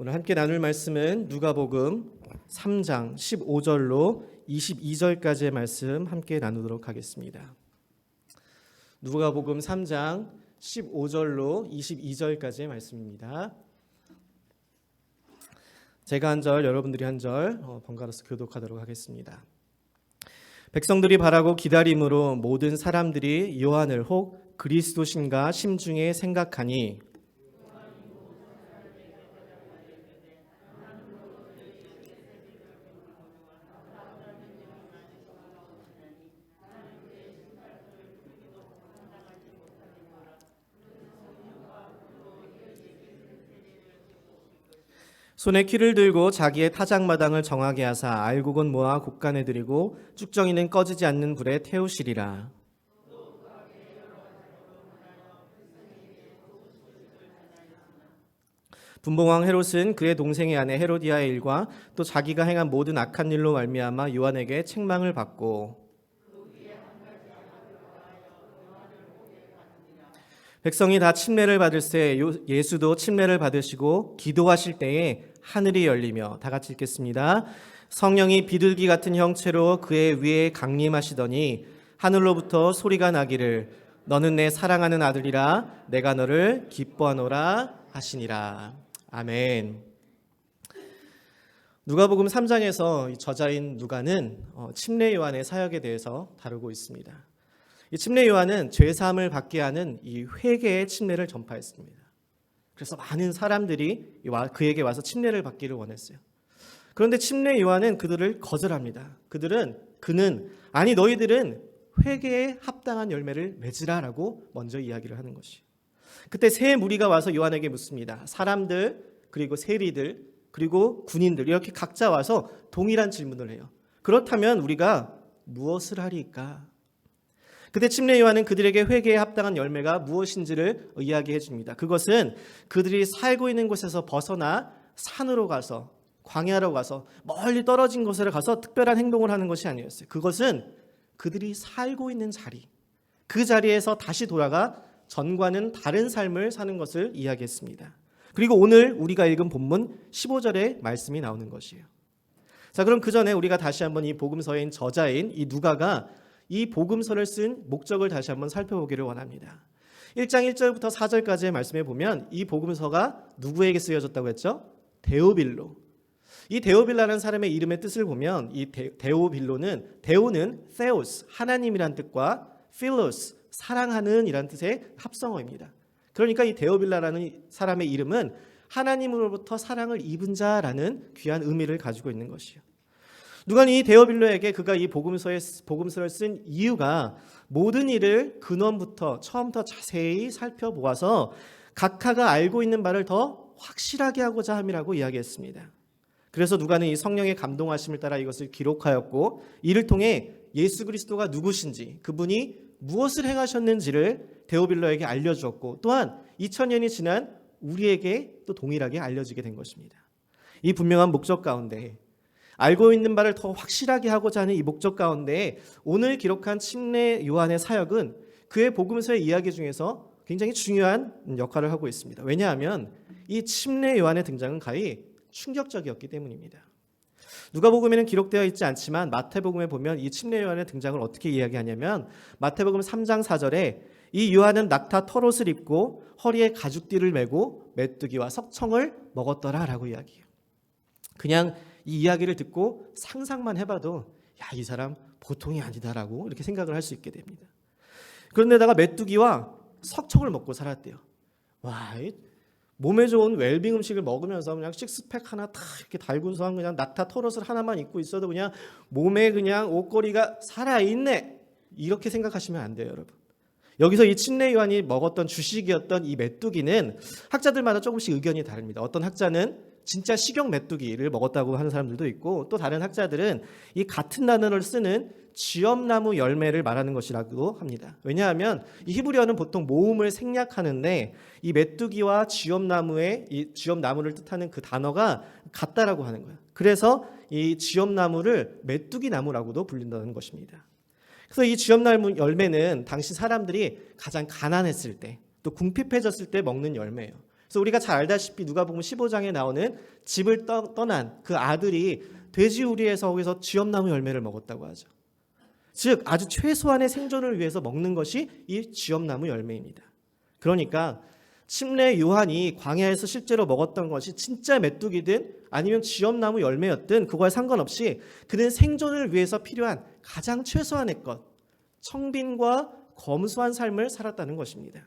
오늘 함께 나눌 말씀은 누가복음 3장 15절로 22절까지의 말씀 함께 나누도록 하겠습니다. 누가복음 3장 15절로 22절까지의 말씀입니다. 제가 한 절, 여러분들이 한 절 번갈아서 교독하도록 하겠습니다. 백성들이 바라고 기다림으로 모든 사람들이 요한을 혹 그리스도신가 심중에 생각하니 손에 키를 들고 자기의 타작마당을 정하게 하사 알곡은 모아 곡간에 들이고 쭉정이는 꺼지지 않는 불에 태우시리라. 분봉왕 헤롯은 그의 동생의 아내 헤로디아의 일과 또 자기가 행한 모든 악한 일로 말미암아 요한에게 책망을 받고 백성이 다 침례를 받을새 예수도 침례를 받으시고 기도하실 때에 하늘이 열리며, 다 같이 읽겠습니다. 성령이 비둘기 같은 형체로 그의 위에 강림하시더니 하늘로부터 소리가 나기를 너는 내 사랑하는 아들이라 내가 너를 기뻐하노라 하시니라. 아멘. 누가복음 3장에서 저자인 누가는 침례 요한의 사역에 대해서 다루고 있습니다. 이 침례 요한은 죄사함을 받게 하는 이 회개의 침례를 전파했습니다. 그래서 많은 사람들이 그에게 와서 침례를 받기를 원했어요. 그런데 침례 요한은 그들을 거절합니다. 그는 너희들은 회개에 합당한 열매를 맺으라라고 먼저 이야기를 하는 것이에요. 그때 세 무리가 와서 요한에게 묻습니다. 사람들, 그리고 세리들, 그리고 군인들, 이렇게 각자 와서 동일한 질문을 해요. 그렇다면 우리가 무엇을 하리까? 그때 침례 요한은 그들에게 회개에 합당한 열매가 무엇인지를 이야기해 줍니다. 그것은 그들이 살고 있는 곳에서 벗어나 산으로 가서, 광야로 가서, 멀리 떨어진 곳에 가서 특별한 행동을 하는 것이 아니었어요. 그것은 그들이 살고 있는 자리, 그 자리에서 다시 돌아가 전과는 다른 삶을 사는 것을 이야기했습니다. 그리고 오늘 우리가 읽은 본문 15절에 말씀이 나오는 것이에요. 자, 그럼 그 전에 우리가 다시 한번 이 복음서의 저자인 이 누가가 이 복음서를 쓴 목적을 다시 한번 살펴보기를 원합니다. 1장 1절부터 4절까지의 말씀에 보면 이 복음서가 누구에게 쓰여졌다고 했죠? 데오빌로. 이 데오빌라라는 사람의 이름의 뜻을 보면 이 데오는 theos, 하나님이란 뜻과 philos, 사랑하는 이란 뜻의 합성어입니다. 그러니까 이 데오빌라라는 사람의 이름은 하나님으로부터 사랑을 입은 자라는 귀한 의미를 가지고 있는 것이에요. 누가는 이 데오빌로에게 그가 이 복음서를 쓴 이유가 모든 일을 근원부터 처음부터 자세히 살펴보아서 각하가 알고 있는 바를 더 확실하게 하고자 함이라고 이야기했습니다. 그래서 누가는 이 성령의 감동하심을 따라 이것을 기록하였고 이를 통해 예수 그리스도가 누구신지, 그분이 무엇을 행하셨는지를 데오빌로에게 알려주었고 또한 2000년이 지난 우리에게 또 동일하게 알려지게 된 것입니다. 이 분명한 목적 가운데, 알고 있는 바를 더 확실하게 하고자 하는 이 목적 가운데 오늘 기록한 침례 요한의 사역은 그의 복음서의 이야기 중에서 굉장히 중요한 역할을 하고 있습니다. 왜냐하면 이 침례 요한의 등장은 가히 충격적이었기 때문입니다. 누가복음에는 기록되어 있지 않지만 마태복음에 보면 이 침례 요한의 등장을 어떻게 이야기하냐면 마태복음 3장 4절에 이 요한은 낙타 털옷을 입고 허리에 가죽띠를 메고 메뚜기와 석청을 먹었더라라고 이야기해요. 그냥 이 이야기를 듣고 상상만 해봐도 이 사람 보통이 아니다라고 이렇게 생각을 할 수 있게 됩니다. 그런데다가 메뚜기와 석청을 먹고 살았대요. 몸에 좋은 웰빙 음식을 먹으면서 그냥 식스팩 하나 딱 이렇게 달고서 그냥 낙타 털옷을 하나만 입고 있어도 그냥 몸에 그냥 옷걸이가 살아있네, 이렇게 생각하시면 안 돼요, 여러분. 여기서 이 침례 요한이 먹었던 주식이었던 이 메뚜기는 학자들마다 조금씩 의견이 다릅니다. 어떤 학자는 진짜 식용 메뚜기를 먹었다고 하는 사람들도 있고 또 다른 학자들은 이 같은 단어를 쓰는 쥐엄나무 열매를 말하는 것이라고 합니다. 왜냐하면 이 히브리어는 보통 모음을 생략하는데 이 메뚜기와 쥐엄나무의 쥐엄나무를 뜻하는 그 단어가 같다라고 하는 거예요. 그래서 이 쥐엄나무를 메뚜기 나무라고도 불린다는 것입니다. 그래서 이 쥐엄나무 열매는 당시 사람들이 가장 가난했을 때 또 궁핍해졌을 때 먹는 열매예요. 그래서 우리가 잘 알다시피 누가복음 15장에 나오는 집을 떠난 그 아들이 돼지우리에서 거기서 쥐엄나무 열매를 먹었다고 하죠. 즉 아주 최소한의 생존을 위해서 먹는 것이 이 쥐엄나무 열매입니다. 그러니까 침례 요한이 광야에서 실제로 먹었던 것이 진짜 메뚜기든 아니면 쥐엄나무 열매였든 그거와 상관없이 그는 생존을 위해서 필요한 가장 최소한의 것, 청빈과 검소한 삶을 살았다는 것입니다.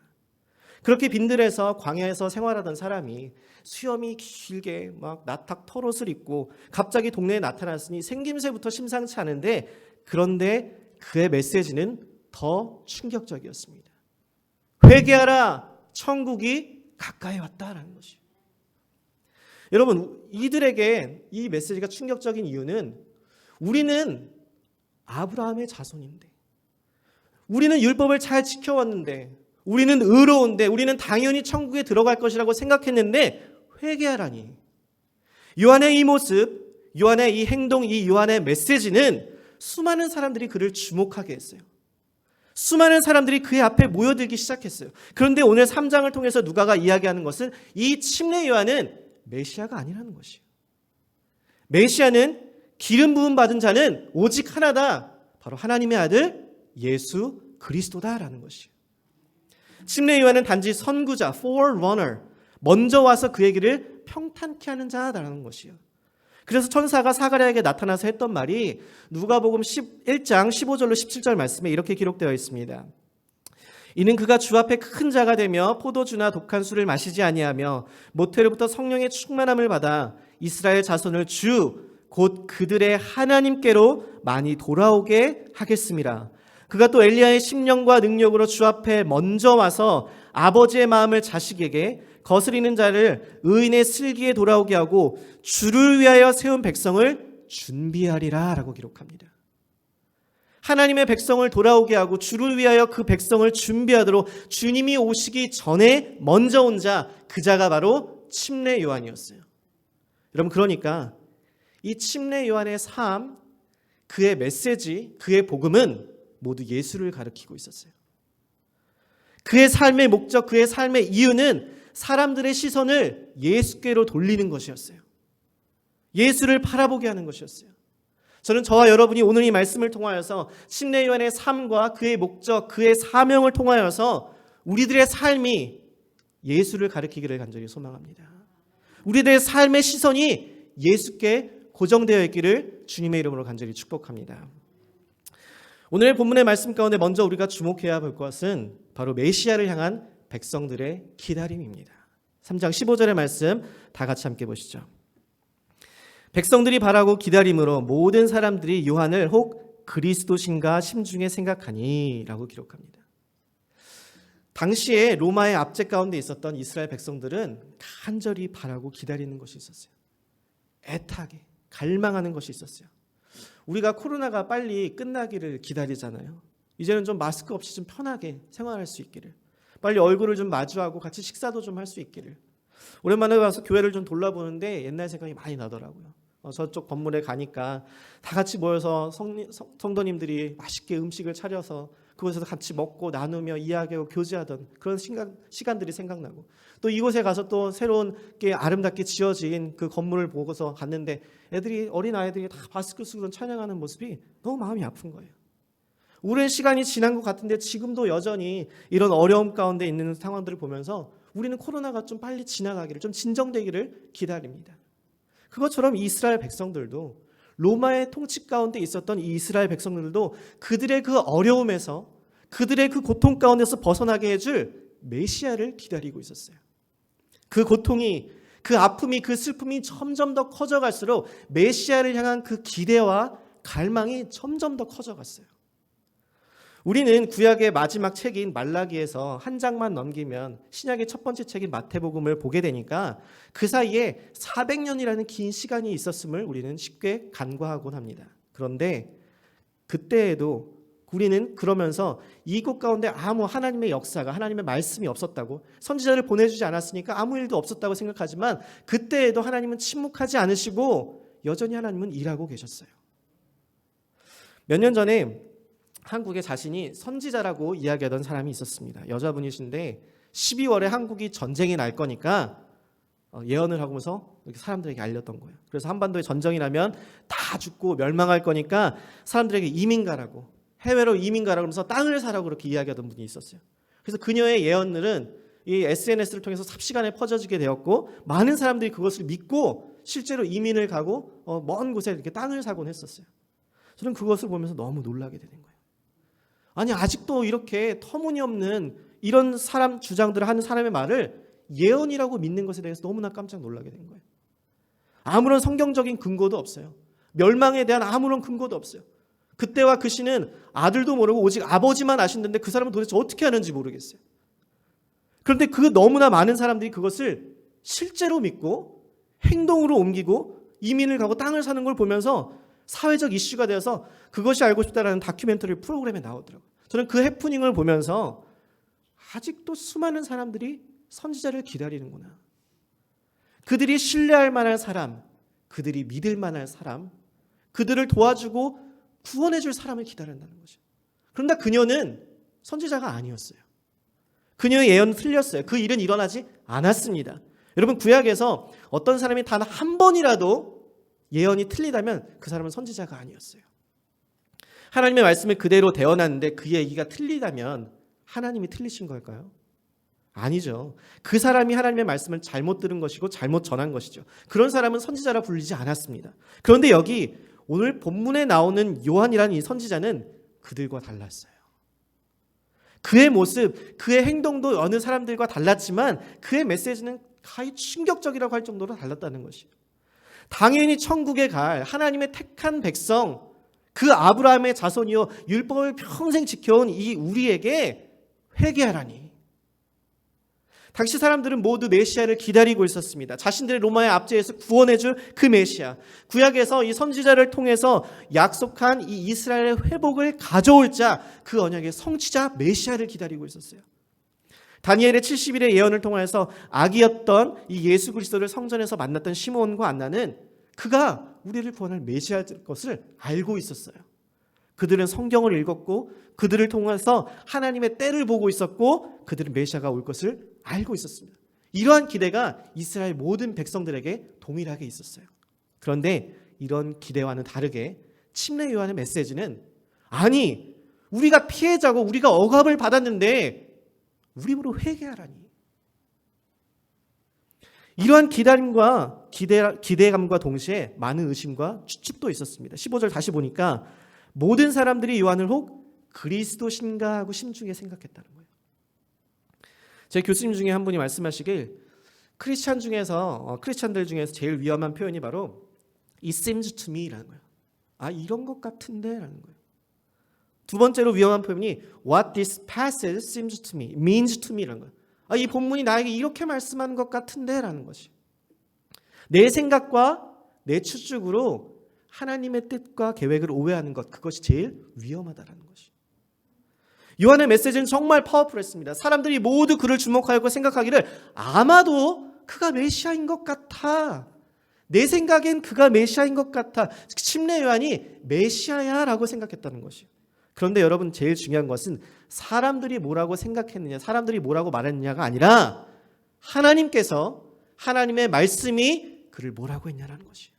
그렇게 빈들에서 광야에서 생활하던 사람이 수염이 길게 막 나탁 털옷을 입고 갑자기 동네에 나타났으니 생김새부터 심상치 않은데, 그런데 그의 메시지는 더 충격적이었습니다. 회개하라, 천국이 가까이 왔다라는 것이에요. 여러분, 이들에게 이 메시지가 충격적인 이유는 우리는 아브라함의 자손인데, 우리는 율법을 잘 지켜왔는데, 우리는 의로운데, 우리는 당연히 천국에 들어갈 것이라고 생각했는데 회개하라니. 요한의 이 모습, 요한의 이 행동, 이 요한의 메시지는 수많은 사람들이 그를 주목하게 했어요. 수많은 사람들이 그의 앞에 모여들기 시작했어요. 그런데 오늘 3장을 통해서 누가가 이야기하는 것은 이 침례 요한은 메시아가 아니라는 것이에요. 메시아는 기름 부음 받은 자는 오직 하나다. 바로 하나님의 아들 예수 그리스도다라는 것이에요. 침례 요한은 단지 선구자, forerunner, 먼저 와서 그의 길을 평탄케 하는 자라는 것이에요. 그래서 천사가 사가랴에게 나타나서 했던 말이 누가복음 11장 15절로 17절 말씀에 이렇게 기록되어 있습니다. 이는 그가 주 앞에 큰 자가 되며 포도주나 독한 술을 마시지 아니하며 모태로부터 성령의 충만함을 받아 이스라엘 자손을 주 곧 그들의 하나님께로 많이 돌아오게 하겠습니다. 그가 또 엘리야의 심령과 능력으로 주 앞에 먼저 와서 아버지의 마음을 자식에게, 거스리는 자를 의인의 슬기에 돌아오게 하고 주를 위하여 세운 백성을 준비하리라 라고 기록합니다. 하나님의 백성을 돌아오게 하고 주를 위하여 그 백성을 준비하도록 주님이 오시기 전에 먼저 온 자, 그 자가 바로 침례 요한이었어요. 여러분, 그러니까 이 침례 요한의 삶, 그의 메시지, 그의 복음은 모두 예수를 가리키고 있었어요. 그의 삶의 목적, 그의 삶의 이유는 사람들의 시선을 예수께로 돌리는 것이었어요. 예수를 바라보게 하는 것이었어요. 저는 저와 여러분이 오늘 이 말씀을 통하여서 침례 요한의 삶과 그의 목적, 그의 사명을 통하여서 우리들의 삶이 예수를 가리키기를 간절히 소망합니다. 우리들의 삶의 시선이 예수께 고정되어 있기를 주님의 이름으로 간절히 축복합니다. 오늘의 본문의 말씀 가운데 먼저 우리가 주목해야 할 것은 바로 메시아를 향한 백성들의 기다림입니다. 3장 15절의 말씀 다 같이 함께 보시죠. 백성들이 바라고 기다림으로 모든 사람들이 요한을 혹 그리스도신가 심중에 생각하니 라고 기록합니다. 당시에 로마의 압제 가운데 있었던 이스라엘 백성들은 간절히 바라고 기다리는 것이 있었어요. 애타게 갈망하는 것이 있었어요. 우리가 코로나가 빨리 끝나기를 기다리잖아요. 이제는 좀 마스크 없이 좀 편하게 생활할 수 있기를, 빨리 얼굴을 좀 마주하고 같이 식사도 좀 할 수 있기를. 오랜만에 가서 교회를 좀 돌아보는데 옛날 생각이 많이 나더라고요. 저쪽 건물에 가니까 다 같이 모여서 성도님들이 맛있게 음식을 차려서 그곳에서 같이 먹고 나누며 이야기하고 교제하던 그런 시간들이 생각나고, 또 이곳에 가서 또 새로운 게 아름답게 지어진 그 건물을 보고서 갔는데 어린 아이들이 다 마스크 쓰고 찬양하는 모습이 너무 마음이 아픈 거예요. 오랜 시간이 지난 것 같은데 지금도 여전히 이런 어려움 가운데 있는 상황들을 보면서 우리는 코로나가 좀 빨리 지나가기를, 좀 진정되기를 기다립니다. 그것처럼 이스라엘 백성들도, 로마의 통치 가운데 있었던 이 이스라엘 백성들도 그들의 그 어려움에서, 그들의 그 고통 가운데서 벗어나게 해줄 메시아를 기다리고 있었어요. 그 고통이, 그 아픔이, 그 슬픔이 점점 더 커져갈수록 메시아를 향한 그 기대와 갈망이 점점 더 커져갔어요. 우리는 구약의 마지막 책인 말라기에서 한 장만 넘기면 신약의 첫 번째 책인 마태복음을 보게 되니까 그 사이에 400년이라는 긴 시간이 있었음을 우리는 쉽게 간과하곤 합니다. 그런데 그때에도 우리는 그러면서 이곳 가운데 아무 하나님의 역사가, 하나님의 말씀이 없었다고, 선지자를 보내주지 않았으니까 아무 일도 없었다고 생각하지만 그때에도 하나님은 침묵하지 않으시고 여전히 하나님은 일하고 계셨어요. 몇 년 전에 한국에 자신이 선지자라고 이야기하던 사람이 있었습니다. 여자분이신데 12월에 한국이 전쟁이 날 거니까 예언을 하면서 이렇게 사람들에게 알렸던 거예요. 그래서 한반도에 전쟁이 나면 다 죽고 멸망할 거니까 사람들에게 이민 가라고, 해외로 이민 가라고 하면서 땅을 사라고 그렇게 이야기하던 분이 있었어요. 그래서 그녀의 예언들은 이 SNS를 통해서 삽시간에 퍼져지게 되었고 많은 사람들이 그것을 믿고 실제로 이민을 가고 먼 곳에 이렇게 땅을 사곤 했었어요. 저는 그것을 보면서 너무 놀라게 되는 거예요. 아니 아직도 이렇게 터무니없는 이런 사람 주장들을 하는 사람의 말을 예언이라고 믿는 것에 대해서 너무나 깜짝 놀라게 된 거예요. 아무런 성경적인 근거도 없어요. 멸망에 대한 아무런 근거도 없어요. 그때와 그 시는 아들도 모르고 오직 아버지만 아신다는데 그 사람은 도대체 어떻게 하는지 모르겠어요. 그런데 그 너무나 많은 사람들이 그것을 실제로 믿고 행동으로 옮기고 이민을 가고 땅을 사는 걸 보면서 사회적 이슈가 되어서 그것이 알고 싶다라는 다큐멘터리 프로그램에 나오더라고요. 저는 그 해프닝을 보면서 아직도 수많은 사람들이 선지자를 기다리는구나. 그들이 신뢰할 만한 사람, 그들이 믿을 만한 사람, 그들을 도와주고 구원해 줄 사람을 기다린다는 거죠. 그런데 그녀는 선지자가 아니었어요. 그녀의 예언은 틀렸어요. 그 일은 일어나지 않았습니다. 여러분 구약에서 어떤 사람이 단 한 번이라도 예언이 틀리다면 그 사람은 선지자가 아니었어요. 하나님의 말씀을 그대로 대언하는데 그 얘기가 틀리다면 하나님이 틀리신 걸까요? 아니죠. 그 사람이 하나님의 말씀을 잘못 들은 것이고 잘못 전한 것이죠. 그런 사람은 선지자라 불리지 않았습니다. 그런데 여기 오늘 본문에 나오는 요한이라는 이 선지자는 그들과 달랐어요. 그의 모습, 그의 행동도 어느 사람들과 달랐지만 그의 메시지는 가히 충격적이라고 할 정도로 달랐다는 것이에요. 당연히 천국에 갈 하나님의 택한 백성, 그 아브라함의 자손이요 율법을 평생 지켜온 이 우리에게 회개하라니. 당시 사람들은 모두 메시아를 기다리고 있었습니다. 자신들의 로마의 압제에서 구원해줄 그 메시아, 구약에서 이 선지자를 통해서 약속한 이 이스라엘의 회복을 가져올 자, 그 언약의 성취자 메시아를 기다리고 있었어요. 다니엘의 70일의 예언을 통해서 아기였던 이 예수 그리스도를 성전에서 만났던 시몬과 안나는 그가 우리를 구원할 메시아일 것을 알고 있었어요. 그들은 성경을 읽었고 그들을 통해서 하나님의 때를 보고 있었고 그들은 메시아가 올 것을 알고 있었습니다. 이러한 기대가 이스라엘 모든 백성들에게 동일하게 있었어요. 그런데 이런 기대와는 다르게 침례 요한의 메시지는 아니 우리가 피해자고 우리가 억압을 받았는데 우리 보러 회개하라니. 이러한 기다림과 기대감과 동시에 많은 의심과 추측도 있었습니다. 15절 다시 보니까 모든 사람들이 요한을 혹 그리스도신가 하고 심중에 생각했다는 거예요. 제 교수님 중에 한 분이 말씀하시길 크리스찬들 중에서 제일 위험한 표현이 바로 It seems to me라는 거예요. 아 이런 것 같은데 라는 거예요. 두 번째로 위험한 표현이 What this passage seems to me, means to me 라는 거예요. 아, 이 본문이 나에게 이렇게 말씀하는 것 같은데 라는 것이. 내 생각과 내 추측으로 하나님의 뜻과 계획을 오해하는 것, 그것이 제일 위험하다라는 것이. 요한의 메시지는 정말 파워풀했습니다. 사람들이 모두 그를 주목하고 생각하기를 아마도 그가 메시아인 것 같아. 내 생각엔 그가 메시아인 것 같아. 침례 요한이 메시아야 라고 생각했다는 것이에요. 그런데 여러분 제일 중요한 것은 사람들이 뭐라고 생각했느냐, 사람들이 뭐라고 말했느냐가 아니라 하나님께서 하나님의 말씀이 그를 뭐라고 했냐라는 것이에요.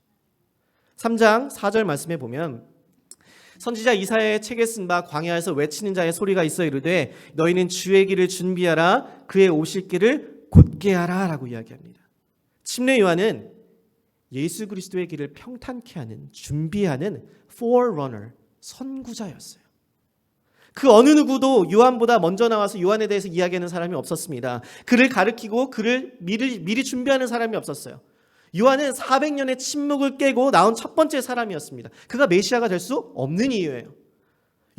3장 4절 말씀에 보면 선지자 이사야의 책에 쓴 바 광야에서 외치는 자의 소리가 있어 이르되 너희는 주의 길을 준비하라 그의 오실 길을 곧게 하라 라고 이야기합니다. 침례 요한은 예수 그리스도의 길을 평탄케 하는 준비하는 forerunner, 선구자였어요. 그 어느 누구도 요한보다 먼저 나와서 요한에 대해서 이야기하는 사람이 없었습니다. 그를 가르치고 그를 미리 준비하는 사람이 없었어요. 요한은 400년의 침묵을 깨고 나온 첫 번째 사람이었습니다. 그가 메시아가 될 수 없는 이유예요.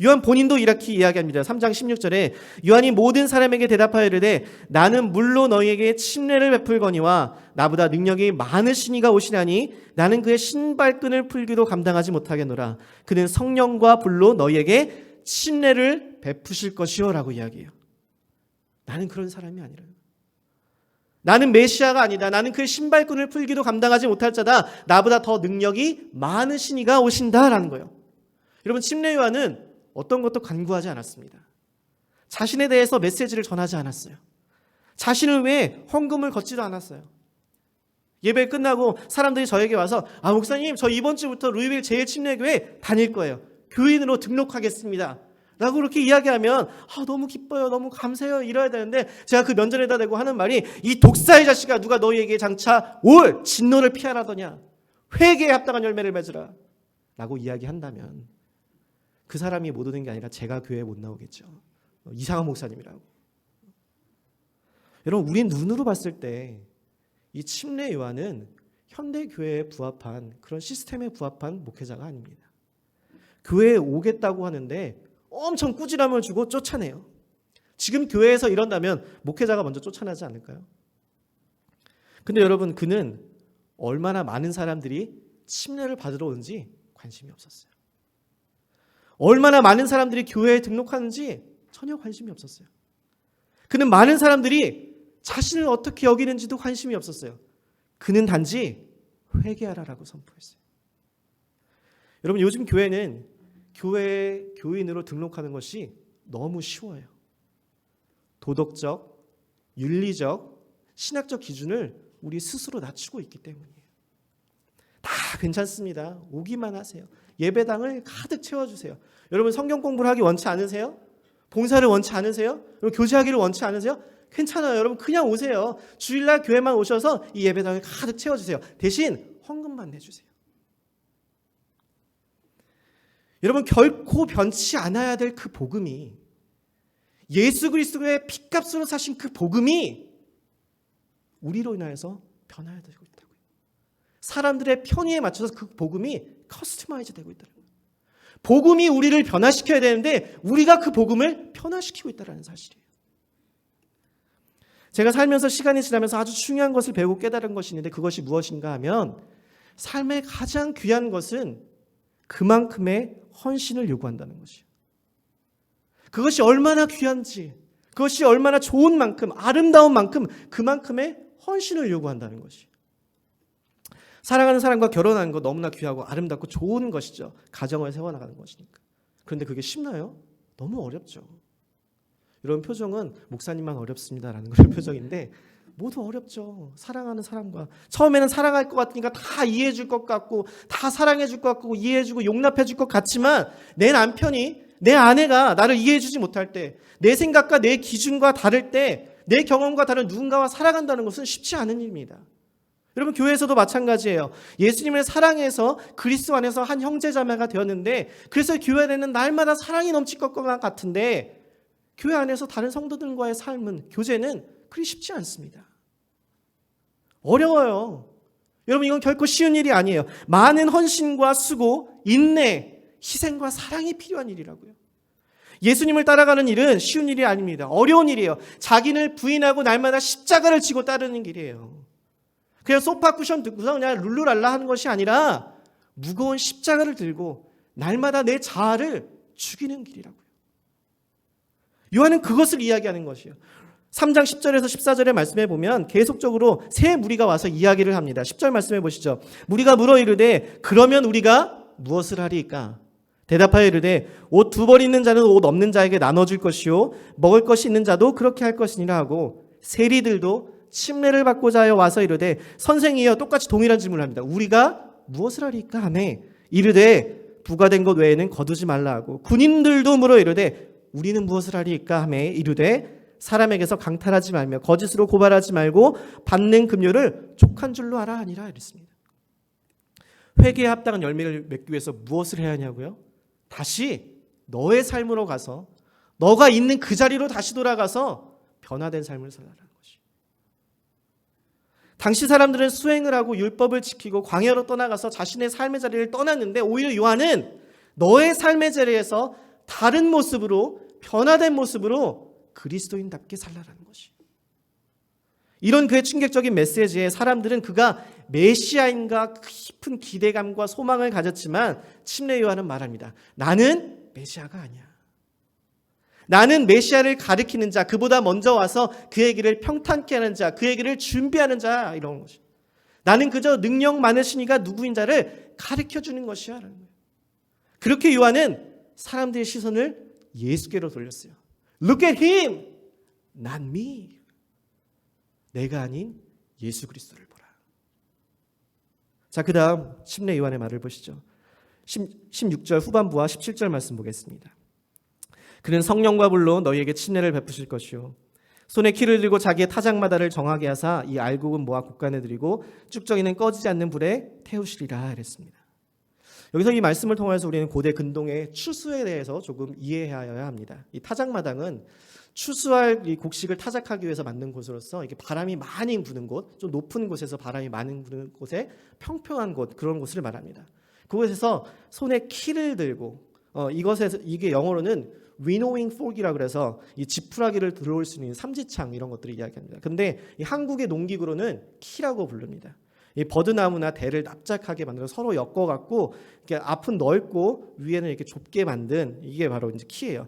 요한 본인도 이렇게 이야기합니다. 3장 16절에 요한이 모든 사람에게 대답하여 이르되 나는 물로 너희에게 침례를 베풀거니와 나보다 능력이 많으신 이가 오시나니 나는 그의 신발끈을 풀기도 감당하지 못하겠노라. 그는 성령과 불로 너희에게 침례를 베푸실 것이요 라고 이야기해요. 나는 그런 사람이 아니라 나는 메시아가 아니다. 나는 그의 신발끈을 풀기도 감당하지 못할 자다. 나보다 더 능력이 많으신 이가 오신다라는 거예요. 여러분 침례 요한은 어떤 것도 간구하지 않았습니다. 자신에 대해서 메시지를 전하지 않았어요. 자신을 위해 헌금을 걷지도 않았어요. 예배 끝나고 사람들이 저에게 와서 목사님 저 이번 주부터 루이빌 제1침례교회 다닐 거예요. 교인으로 등록하겠습니다. 라고 그렇게 이야기하면 너무 기뻐요. 너무 감사해요. 이래야 되는데 제가 그 면전에다 대고 하는 말이 이 독사의 자식아 누가 너희에게 장차 올 진노를 피하라더냐. 회개에 합당한 열매를 맺으라. 라고 이야기한다면 그 사람이 못 오는 게 아니라 제가 교회에 못 나오겠죠. 이상한 목사님이라고. 여러분 우리 눈으로 봤을 때 이 침례 요한은 현대 교회에 부합한 그런 시스템에 부합한 목회자가 아닙니다. 교회에 오겠다고 하는데 엄청 꾸지람을 주고 쫓아내요. 지금 교회에서 이런다면 목회자가 먼저 쫓아나지 않을까요? 근데 여러분 그는 얼마나 많은 사람들이 침례를 받으러 오는지 관심이 없었어요. 얼마나 많은 사람들이 교회에 등록하는지 전혀 관심이 없었어요. 그는 많은 사람들이 자신을 어떻게 여기는지도 관심이 없었어요. 그는 단지 회개하라라고 선포했어요. 여러분 요즘 교회는 교회에 교인으로 등록하는 것이 너무 쉬워요. 도덕적, 윤리적, 신학적 기준을 우리 스스로 낮추고 있기 때문이에요. 다 괜찮습니다. 오기만 하세요. 예배당을 가득 채워주세요. 여러분 성경 공부를 하기 원치 않으세요? 봉사를 원치 않으세요? 여러분 교제하기를 원치 않으세요? 괜찮아요. 여러분 그냥 오세요. 주일날 교회만 오셔서 이 예배당을 가득 채워주세요. 대신 헌금만 내주세요. 여러분 결코 변치 않아야 될 그 복음이 예수 그리스도의 핏값으로 사신 그 복음이 우리로 인하여서 변화되고 있다고요. 사람들의 편의에 맞춰서 그 복음이 커스터마이즈 되고 있다는 거예요. 복음이 우리를 변화시켜야 되는데 우리가 그 복음을 변화시키고 있다는 사실이에요. 제가 살면서 시간이 지나면서 아주 중요한 것을 배우고 깨달은 것이 있는데 그것이 무엇인가 하면 삶의 가장 귀한 것은 그만큼의 헌신을 요구한다는 것이에요. 그것이 얼마나 귀한지, 그것이 얼마나 좋은 만큼, 아름다운 만큼 그만큼의 헌신을 요구한다는 것이에요. 사랑하는 사람과 결혼하는 거 너무나 귀하고 아름답고 좋은 것이죠. 가정을 세워나가는 것이니까. 그런데 그게 쉽나요? 너무 어렵죠. 이런 표정은 목사님만 어렵습니다라는 그런 표정인데 모두 어렵죠. 사랑하는 사람과 처음에는 사랑할 것 같으니까 다 이해해 줄 것 같고 다 사랑해 줄 것 같고 이해해 주고 용납해 줄 것 같지만 내 남편이 내 아내가 나를 이해해 주지 못할 때 내 생각과 내 기준과 다를 때 내 경험과 다른 누군가와 살아간다는 것은 쉽지 않은 일입니다. 여러분 교회에서도 마찬가지예요. 예수님을 사랑해서 그리스도 안에서 한 형제자매가 되었는데 그래서 교회 안에는 날마다 사랑이 넘칠 것 같은데 교회 안에서 다른 성도들과의 삶은 교제는 그리 쉽지 않습니다. 어려워요. 여러분 이건 결코 쉬운 일이 아니에요. 많은 헌신과 수고, 인내, 희생과 사랑이 필요한 일이라고요. 예수님을 따라가는 일은 쉬운 일이 아닙니다. 어려운 일이에요. 자기를 부인하고 날마다 십자가를 지고 따르는 길이에요. 그냥 소파 쿠션 듣고서 그냥 룰루랄라 하는 것이 아니라 무거운 십자가를 들고 날마다 내 자아를 죽이는 길이라고요. 요한은 그것을 이야기하는 것이에요. 3장 10절에서 14절의 말씀에 보면 계속적으로 세 무리가 와서 이야기를 합니다. 10절 말씀해 보시죠. 무리가 물어 이르되 그러면 우리가 무엇을 하리이까? 대답하여 이르되 옷 두 벌 있는 자는 옷 없는 자에게 나눠줄 것이요 먹을 것이 있는 자도 그렇게 할 것이니라 하고 세리들도 침례를 받고자 하여 와서 이르되 선생이여 똑같이 동일한 질문을 합니다. 우리가 무엇을 하리이까 하매 이르되 부과된 것 외에는 거두지 말라 하고 군인들도 물어 이르되 우리는 무엇을 하리이까 하매 이르되 사람에게서 강탈하지 말며 거짓으로 고발하지 말고 받는 금료를 족한 줄로 알아 하니라 이랬습니다. 회개에 합당한 열매를 맺기 위해서 무엇을 해야 하냐고요? 다시 너의 삶으로 가서 너가 있는 그 자리로 다시 돌아가서 변화된 삶을 살라는 것이. 당시 사람들은 수행을 하고 율법을 지키고 광야로 떠나가서 자신의 삶의 자리를 떠났는데 오히려 요한은 너의 삶의 자리에서 다른 모습으로 변화된 모습으로 그리스도인답게 살라라는 것이. 이런 그의 충격적인 메시지에 사람들은 그가 메시아인가 깊은 기대감과 소망을 가졌지만 침례 요한은 말합니다. 나는 메시아가 아니야. 나는 메시아를 가리키는 자, 그보다 먼저 와서 그의 길을 평탄케 하는 자, 그의 길을 준비하는 자 이런 것이. 나는 그저 능력 많으신 이가 누구인 자를 가르쳐주는 것이야. 그렇게 요한은 사람들의 시선을 예수께로 돌렸어요. Look at him, not me. 내가 아닌 예수 그리스도를 보라. 자, 그 다음 침례 요한의 말을 보시죠. 16절 후반부와 17절 말씀 보겠습니다. 그는 성령과 불로 너희에게 침례를 베푸실 것이요 손에 키를 들고 자기의 타작마다를 정하게 하사 이 알곡은 모아 곳간에 들이고 쭉정이는 꺼지지 않는 불에 태우시리라 이랬습니다. 여기서 이 말씀을 통해서 우리는 고대 근동의 추수에 대해서 조금 이해해야 합니다. 이 타작마당은 추수할 이 곡식을 타작하기 위해서 만든 곳으로서 이게 바람이 많이 부는 곳, 좀 높은 곳에서 바람이 많이 부는 곳에 평평한 곳, 그런 곳을 말합니다. 그곳에서 손에 키를 들고 이것에서 이게 영어로는 winnowing fork이라 그래서 이 지푸라기를 들어올 수 있는 삼지창 이런 것들을 이야기합니다. 근데 이 한국의 농기구로는 키라고 부릅니다. 이 버드나무나 대를 납작하게 만들어 서로 엮어갖고 이렇게 앞은 넓고 위에는 이렇게 좁게 만든 이게 바로 이제 키예요.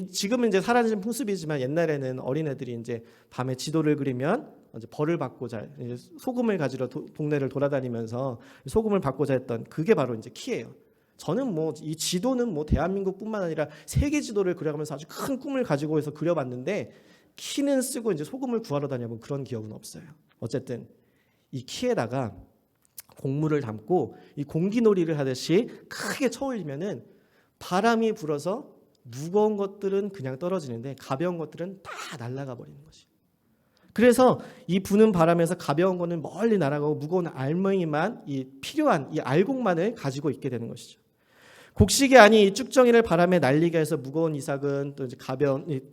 지금은 이제 사라진 풍습이지만 옛날에는 어린애들이 이제 밤에 지도를 그리면 이제 벌을 받고자 이제 소금을 가지러 동네를 돌아다니면서 소금을 받고자 했던 그게 바로 이제 키예요. 저는 뭐 이 지도는 뭐 대한민국뿐만 아니라 세계 지도를 그려가면서 아주 큰 꿈을 가지고 해서 그려봤는데 키는 쓰고 이제 소금을 구하러 다녀본 그런 기억은 없어요. 어쨌든 이 키에다가 곡물을 담고 이 공기놀이를 하듯이 크게 쳐올리면은 바람이 불어서 무거운 것들은 그냥 떨어지는데 가벼운 것들은 다 날아가 버리는 것이. 그래서 이 부는 바람에서 가벼운 거는 멀리 날아가고 무거운 알맹이만 이 필요한 이 알곡만을 가지고 있게 되는 것이죠. 곡식이 아닌 이 쭉정이를 바람에 날리게 해서 무거운 이삭은 또 이제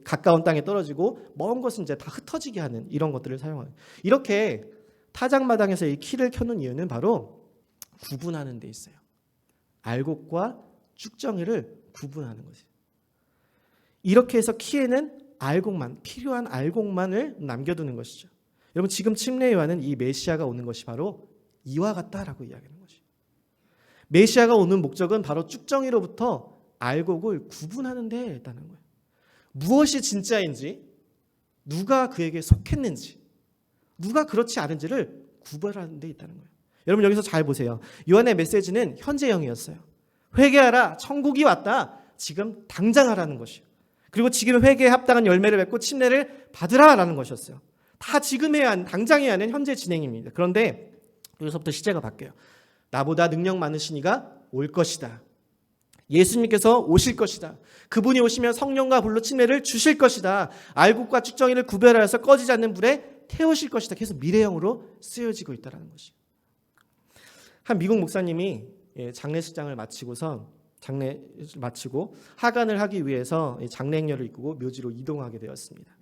가까운 땅에 떨어지고 먼 것은 이제 다 흩어지게 하는 이런 것들을 사용하는. 이렇게 타작마당에서 이 키를 켜는 이유는 바로 구분하는 데 있어요. 알곡과 쭉정이를 구분하는 거지. 이렇게 해서 키에는 알곡만, 필요한 알곡만을 남겨두는 것이죠. 여러분 지금 침례 요한은 이 메시아가 오는 것이 바로 이와 같다라고 이야기하는 것이. 메시아가 오는 목적은 바로 쭉정이로부터 알곡을 구분하는 데 있다는 거예요. 무엇이 진짜인지, 누가 그에게 속했는지, 누가 그렇지 않은지를 구별하는 데 있다는 거예요. 여러분 여기서 잘 보세요. 요한의 메시지는 현재형이었어요. 회개하라, 천국이 왔다. 지금 당장 하라는 것이요. 그리고 지금 회개에 합당한 열매를 맺고 침례를 받으라라는 것이었어요. 다 지금 해야 하는, 당장 해야 하는 현재 진행입니다. 그런데 여기서부터 시제가 바뀌어요. 나보다 능력 많으신 이가 올 것이다. 예수님께서 오실 것이다. 그분이 오시면 성령과 불로 침례를 주실 것이다. 알곡과 쭉정이를 구별하여서 꺼지지 않는 불에 태우실 것이다. 계속 미래형으로 쓰여지고 있다는 것이. 한 미국 목사님이 장례식장을 마치고서 마치고 하간을 하기 위해서 장례 행렬을 이끌고 묘지로 이동하게 되었습니다.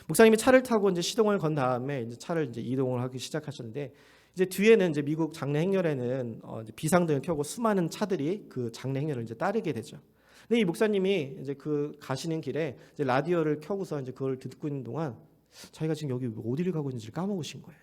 목사님이 차를 타고 이제 시동을 건 다음에 이제 차를 이제 이동을 하기 시작하셨는데 이제 뒤에는 이제 미국 장례 행렬에는 이제 비상등을 켜고 수많은 차들이 그 장례 행렬을 이제 따르게 되죠. 근데 이 목사님이 이제 그 가시는 길에 이제 라디오를 켜고서 이제 그걸 듣고 있는 동안 자기가 지금 여기 어디를 가고 있는지를 까먹으신 거예요.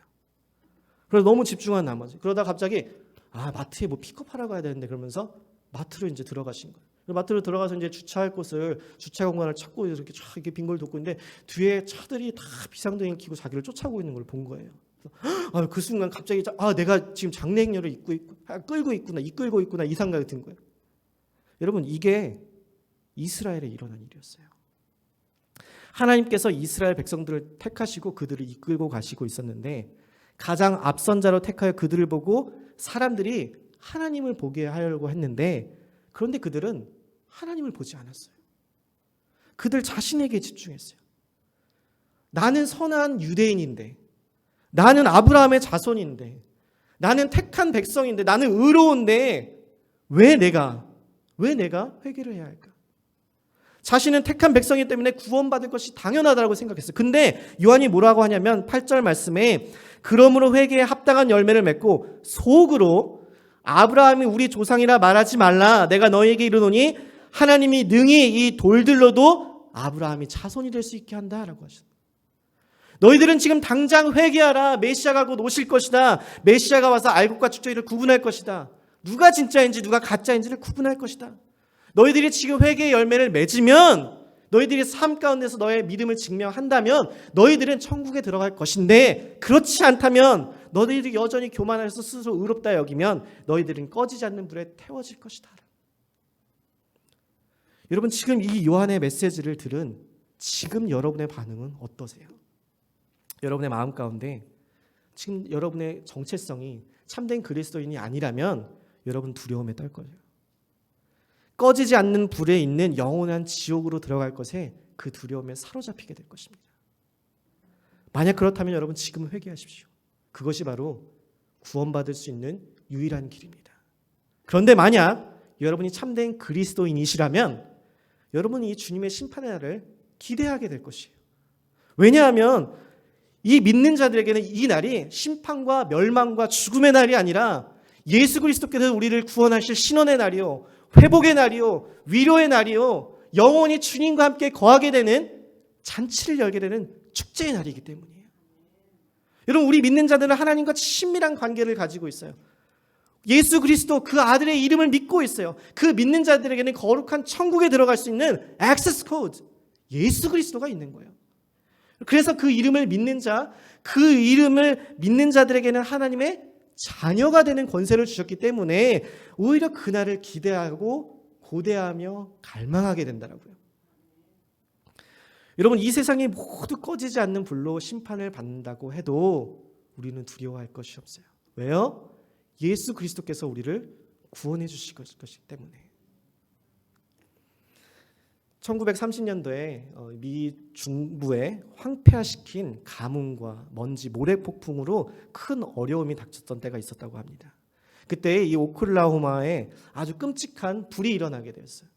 그래서 너무 집중한 나머지 그러다 갑자기 마트에 뭐 픽업하러 가야 되는데 그러면서 마트로 이제 들어가신 거예요. 마트로 들어가서 이제 주차할 곳을 주차 공간을 찾고 이렇게 쫙 이렇게 빈 걸 돕고 있는데 뒤에 차들이 다 비상등을 켜고 자기를 쫓아오고 있는 걸 본 거예요. 그 순간 갑자기 내가 지금 장례 행렬을 이끌고 있구나 이 생각이 든 거예요. 여러분 이게 이스라엘에 일어난 일이었어요. 하나님께서 이스라엘 백성들을 택하시고 그들을 이끌고 가시고 있었는데 가장 앞선 자로 택하여 그들을 보고 사람들이 하나님을 보게 하려고 했는데 그런데 그들은 하나님을 보지 않았어요. 그들 자신에게 집중했어요. 나는 선한 유대인인데 나는 아브라함의 자손인데 나는 택한 백성인데 나는 의로운데 왜 내가 회개를 해야 할까? 자신은 택한 백성이기 때문에 구원받을 것이 당연하다고 생각했어요. 근데 요한이 뭐라고 하냐면 8절 말씀에 그러므로 회개에 합당한 열매를 맺고 속으로 아브라함이 우리 조상이라 말하지 말라. 내가 너희에게 이르노니 하나님이 능히 이 돌들로도 아브라함이 자손이 될 수 있게 한다라고 하셨어요. 너희들은 지금 당장 회개하라. 메시아가 곧 오실 것이다. 메시아가 와서 알곡과 쭉정이를 구분할 것이다. 누가 진짜인지 누가 가짜인지를 구분할 것이다. 너희들이 지금 회개의 열매를 맺으면 너희들이 삶 가운데서 너의 믿음을 증명한다면 너희들은 천국에 들어갈 것인데 그렇지 않다면 너희들이 여전히 교만해서 스스로 의롭다 여기면 너희들은 꺼지지 않는 불에 태워질 것이다. 여러분 지금 이 요한의 메시지를 들은 지금 여러분의 반응은 어떠세요? 여러분의 마음 가운데 지금 여러분의 정체성이 참된 그리스도인이 아니라면 여러분 두려움에 떨 거예요. 꺼지지 않는 불에 있는 영원한 지옥으로 들어갈 것에 그 두려움에 사로잡히게 될 것입니다. 만약 그렇다면 여러분 지금 회개하십시오. 그것이 바로 구원받을 수 있는 유일한 길입니다. 그런데 만약 여러분이 참된 그리스도인이시라면 여러분이 이 주님의 심판의 날을 기대하게 될 것이에요. 왜냐하면 이 믿는 자들에게는 이 날이 심판과 멸망과 죽음의 날이 아니라 예수 그리스도께서 우리를 구원하실 신원의 날이요, 회복의 날이요, 위로의 날이요, 영원히 주님과 함께 거하게 되는 잔치를 열게 되는 축제의 날이기 때문이에요. 여러분, 우리 믿는 자들은 하나님과 친밀한 관계를 가지고 있어요. 예수 그리스도 그 아들의 이름을 믿고 있어요. 그 믿는 자들에게는 거룩한 천국에 들어갈 수 있는 액세스 코드, 예수 그리스도가 있는 거예요. 그래서 그 이름을 믿는 자, 그 이름을 믿는 자들에게는 하나님의 자녀가 되는 권세를 주셨기 때문에 오히려 그날을 기대하고 고대하며 갈망하게 된다라고요. 여러분, 이 세상이 모두 꺼지지 않는 불로 심판을 받는다고 해도 우리는 두려워할 것이 없어요. 왜요? 예수 그리스도께서 우리를 구원해 주실 것이기 때문에. 1930년도에 미 중부에 황폐화시킨 가뭄과 먼지, 모래폭풍으로 큰 어려움이 닥쳤던 때가 있었다고 합니다. 그때 이 오클라호마에 아주 끔찍한 불이 일어나게 되었어요.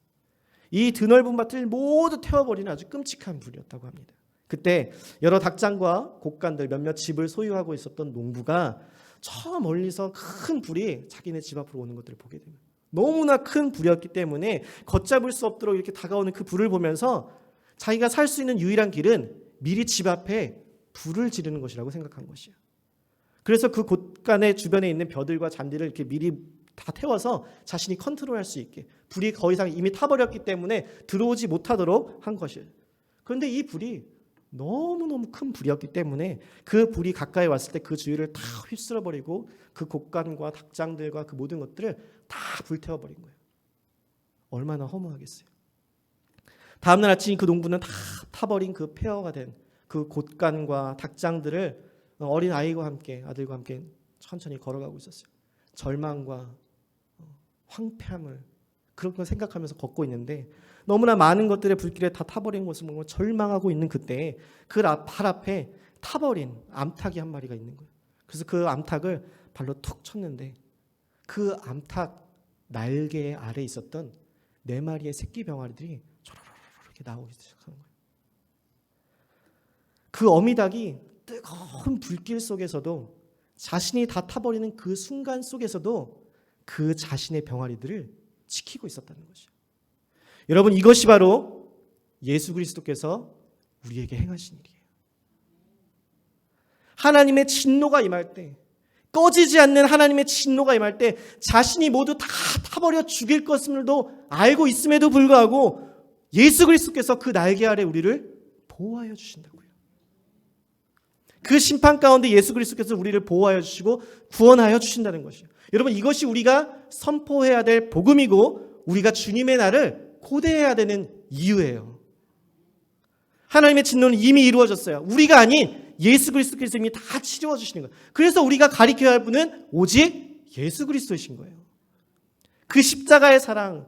이 드넓은 밭을 모두 태워버리는 아주 끔찍한 불이었다고 합니다. 그때 여러 닭장과 곡간들 몇몇 집을 소유하고 있었던 농부가 저 멀리서 큰 불이 자기네 집 앞으로 오는 것들을 보게 됩니다. 너무나 큰 불이었기 때문에 걷잡을 수 없도록 이렇게 다가오는 그 불을 보면서 자기가 살 수 있는 유일한 길은 미리 집 앞에 불을 지르는 것이라고 생각한 것이에요. 그래서 그 곳간의 주변에 있는 벼들과 잔디를 이렇게 미리 다 태워서 자신이 컨트롤할 수 있게, 불이 더 이상 이미 타버렸기 때문에 들어오지 못하도록 한 것이에요. 그런데 이 불이 너무너무 큰 불이었기 때문에 그 불이 가까이 왔을 때 그 주위를 다 휩쓸어버리고 그 곡간과 닭장들과 그 모든 것들을 다 불태워버린 거예요. 얼마나 허무하겠어요. 다음날 아침 그 농부는 다 타버린 그 폐허가 된 그 곡간과 닭장들을 어린 아이와 함께, 아들과 함께 천천히 걸어가고 있었어요. 절망과 황폐함을 그런 걸 생각하면서 걷고 있는데 너무나 많은 것들의 불길에 다 타버린 것을 보고 절망하고 있는 그때 그 발 앞에 타버린 암탉이 한 마리가 있는 거예요. 그래서 그 암탉을 발로 툭 쳤는데 그 암탉 날개 아래에 있었던 4마리의 새끼 병아리들이 쪼로로로 이렇게 나오기 시작하는 거예요. 그 어미닭이 뜨거운 불길 속에서도 자신이 다 타버리는 그 순간 속에서도 그 자신의 병아리들을 지키고 있었다는 것이죠. 여러분, 이것이 바로 예수 그리스도께서 우리에게 행하신 일이에요. 하나님의 진노가 임할 때, 꺼지지 않는 하나님의 진노가 임할 때 자신이 모두 다 타버려 죽일 것임을도 알고 있음에도 불구하고 예수 그리스도께서 그 날개 아래 우리를 보호하여 주신다고요. 그 심판 가운데 예수 그리스도께서 우리를 보호하여 주시고 구원하여 주신다는 것이에요. 여러분, 이것이 우리가 선포해야 될 복음이고 우리가 주님의 날을 고대해야 되는 이유예요. 하나님의 진노는 이미 이루어졌어요. 우리가 아닌 예수 그리스도께서 이미 다 치루어 주시는 거예요. 그래서 우리가 가리켜야 할 분은 오직 예수 그리스도이신 거예요. 그 십자가의 사랑,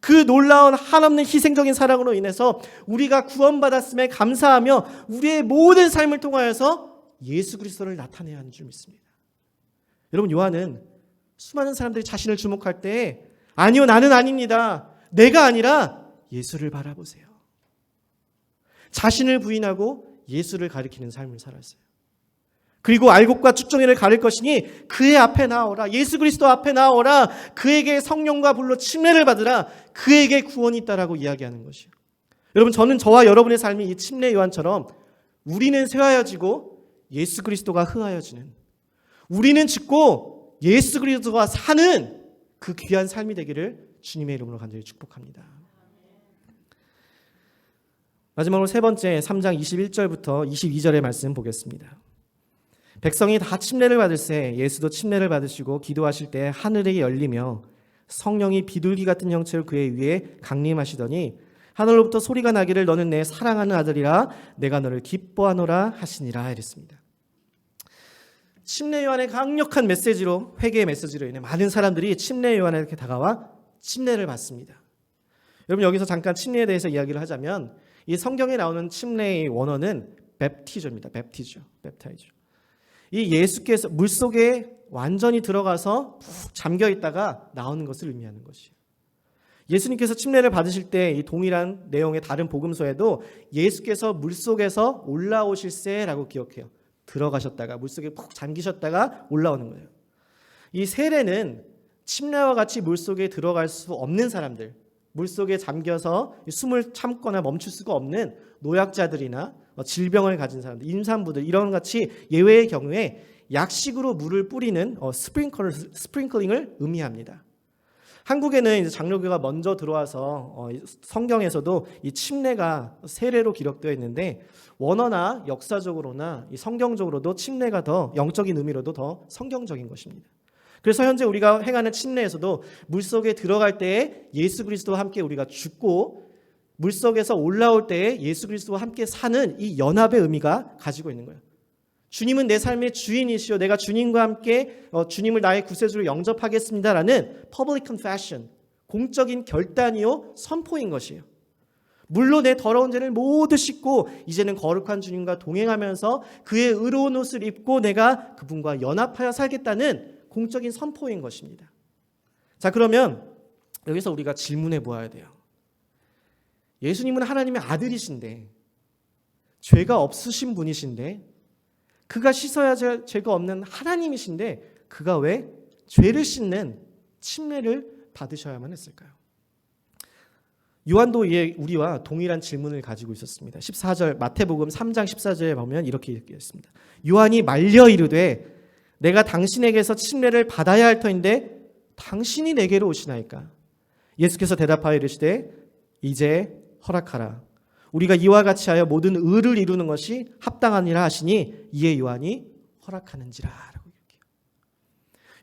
그 놀라운 한없는 희생적인 사랑으로 인해서 우리가 구원받았음에 감사하며 우리의 모든 삶을 통하여서 예수 그리스도를 나타내야 하는 줄 믿습니다. 여러분, 요한은 수많은 사람들이 자신을 주목할 때 아니요, 나는 아닙니다. 내가 아니라 예수를 바라보세요. 자신을 부인하고 예수를 가리키는 삶을 살았어요. 그리고 알곡과 쭉정이를 가릴 것이니 그의 앞에 나오라. 예수 그리스도 앞에 나오라. 그에게 성령과 불로 침례를 받으라. 그에게 구원이 있다라고 이야기하는 것이에요. 여러분, 저는 저와 여러분의 삶이 이 침례 요한처럼 우리는 쇠하여지고 예수 그리스도가 흥하여지는, 우리는 죽고 예수 그리스도가 사는 그 귀한 삶이 되기를 주님의 이름으로 간절히 축복합니다. 마지막으로 세 번째 3장 21절부터 22절의 말씀 보겠습니다. 백성이 다 침례를 받을새 예수도 침례를 받으시고 기도하실 때 하늘이 열리며 성령이 비둘기 같은 형체로 그의 위에 강림하시더니 하늘로부터 소리가 나기를 너는 내 사랑하는 아들이라 내가 너를 기뻐하노라 하시니라 이랬습니다. 침례 요한의 강력한 메시지로, 회개의 메시지로 인해 많은 사람들이 침례 요한에게 다가와 침례를 받습니다. 여러분, 여기서 잠깐 침례에 대해서 이야기를 하자면 이 성경에 나오는 침례의 원어는 뵙티저입니다. 뵙티저. 이 예수께서 물속에 완전히 들어가서 푹 잠겨 있다가 나오는 것을 의미하는 것이에요. 예수님께서 침례를 받으실 때 이 동일한 내용의 다른 복음서에도 예수께서 물속에서 올라오실세라고 기억해요. 들어가셨다가 물속에 푹 잠기셨다가 올라오는 거예요. 이 세례는 침례와 같이 물속에 들어갈 수 없는 사람들, 물속에 잠겨서 숨을 참거나 멈출 수가 없는 노약자들이나 질병을 가진 사람들, 임산부들 이런 같이 예외의 경우에 약식으로 물을 뿌리는 스프링클링을 의미합니다. 한국에는 이제 장로교가 먼저 들어와서 성경에서도 이 침례가 세례로 기록되어 있는데 원어나 역사적으로나 성경적으로도 침례가 더 영적인 의미로도 더 성경적인 것입니다. 그래서 현재 우리가 행하는 침례에서도 물속에 들어갈 때에 예수 그리스도와 함께 우리가 죽고 물속에서 올라올 때에 예수 그리스도와 함께 사는 이 연합의 의미가 가지고 있는 거예요. 주님은 내 삶의 주인이시오. 내가 주님과 함께 주님을 나의 구세주로 영접하겠습니다라는 public confession, 공적인 결단이요 선포인 것이에요. 물로 내 더러운 죄를 모두 씻고 이제는 거룩한 주님과 동행하면서 그의 의로운 옷을 입고 내가 그분과 연합하여 살겠다는 공적인 선포인 것입니다. 자, 그러면 여기서 우리가 질문해 보아야 돼요. 예수님은 하나님의 아들이신데 죄가 없으신 분이신데 그가 씻어야 할 죄가 없는 하나님이신데 그가 왜 죄를 씻는 침례를 받으셔야만 했을까요? 요한도 우리와 동일한 질문을 가지고 있었습니다. 14절 마태복음 3장 14절에 보면 이렇게 얘기했습니다. 요한이 말려 이르되 내가 당신에게서 침례를 받아야 할 터인데 당신이 내게로 오시나이까? 예수께서 대답하여 이르시되 이제 허락하라. 우리가 이와 같이 하여 모든 의를 이루는 것이 합당하니라 하시니 이에 요한이 허락하는지라 라고 얘기해요.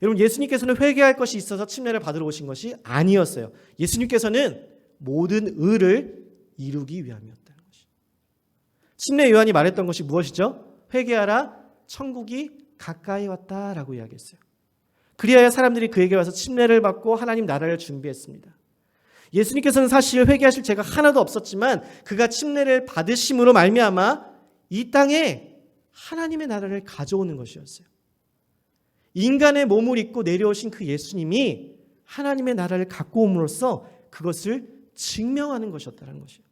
여러분, 예수님께서는 회개할 것이 있어서 침례를 받으러 오신 것이 아니었어요. 예수님께서는 모든 의를 이루기 위함이었다는 것이죠. 침례 요한이 말했던 것이 무엇이죠? 회개하라, 천국이 가까이 왔다라고 이야기했어요. 그리하여 사람들이 그에게 와서 침례를 받고 하나님 나라를 준비했습니다. 예수님께서는 사실 회개하실 죄가 하나도 없었지만 그가 침례를 받으심으로 말미암아 이 땅에 하나님의 나라를 가져오는 것이었어요. 인간의 몸을 입고 내려오신 그 예수님이 하나님의 나라를 갖고 옴으로써 그것을 증명하는 것이었다는 것이에요.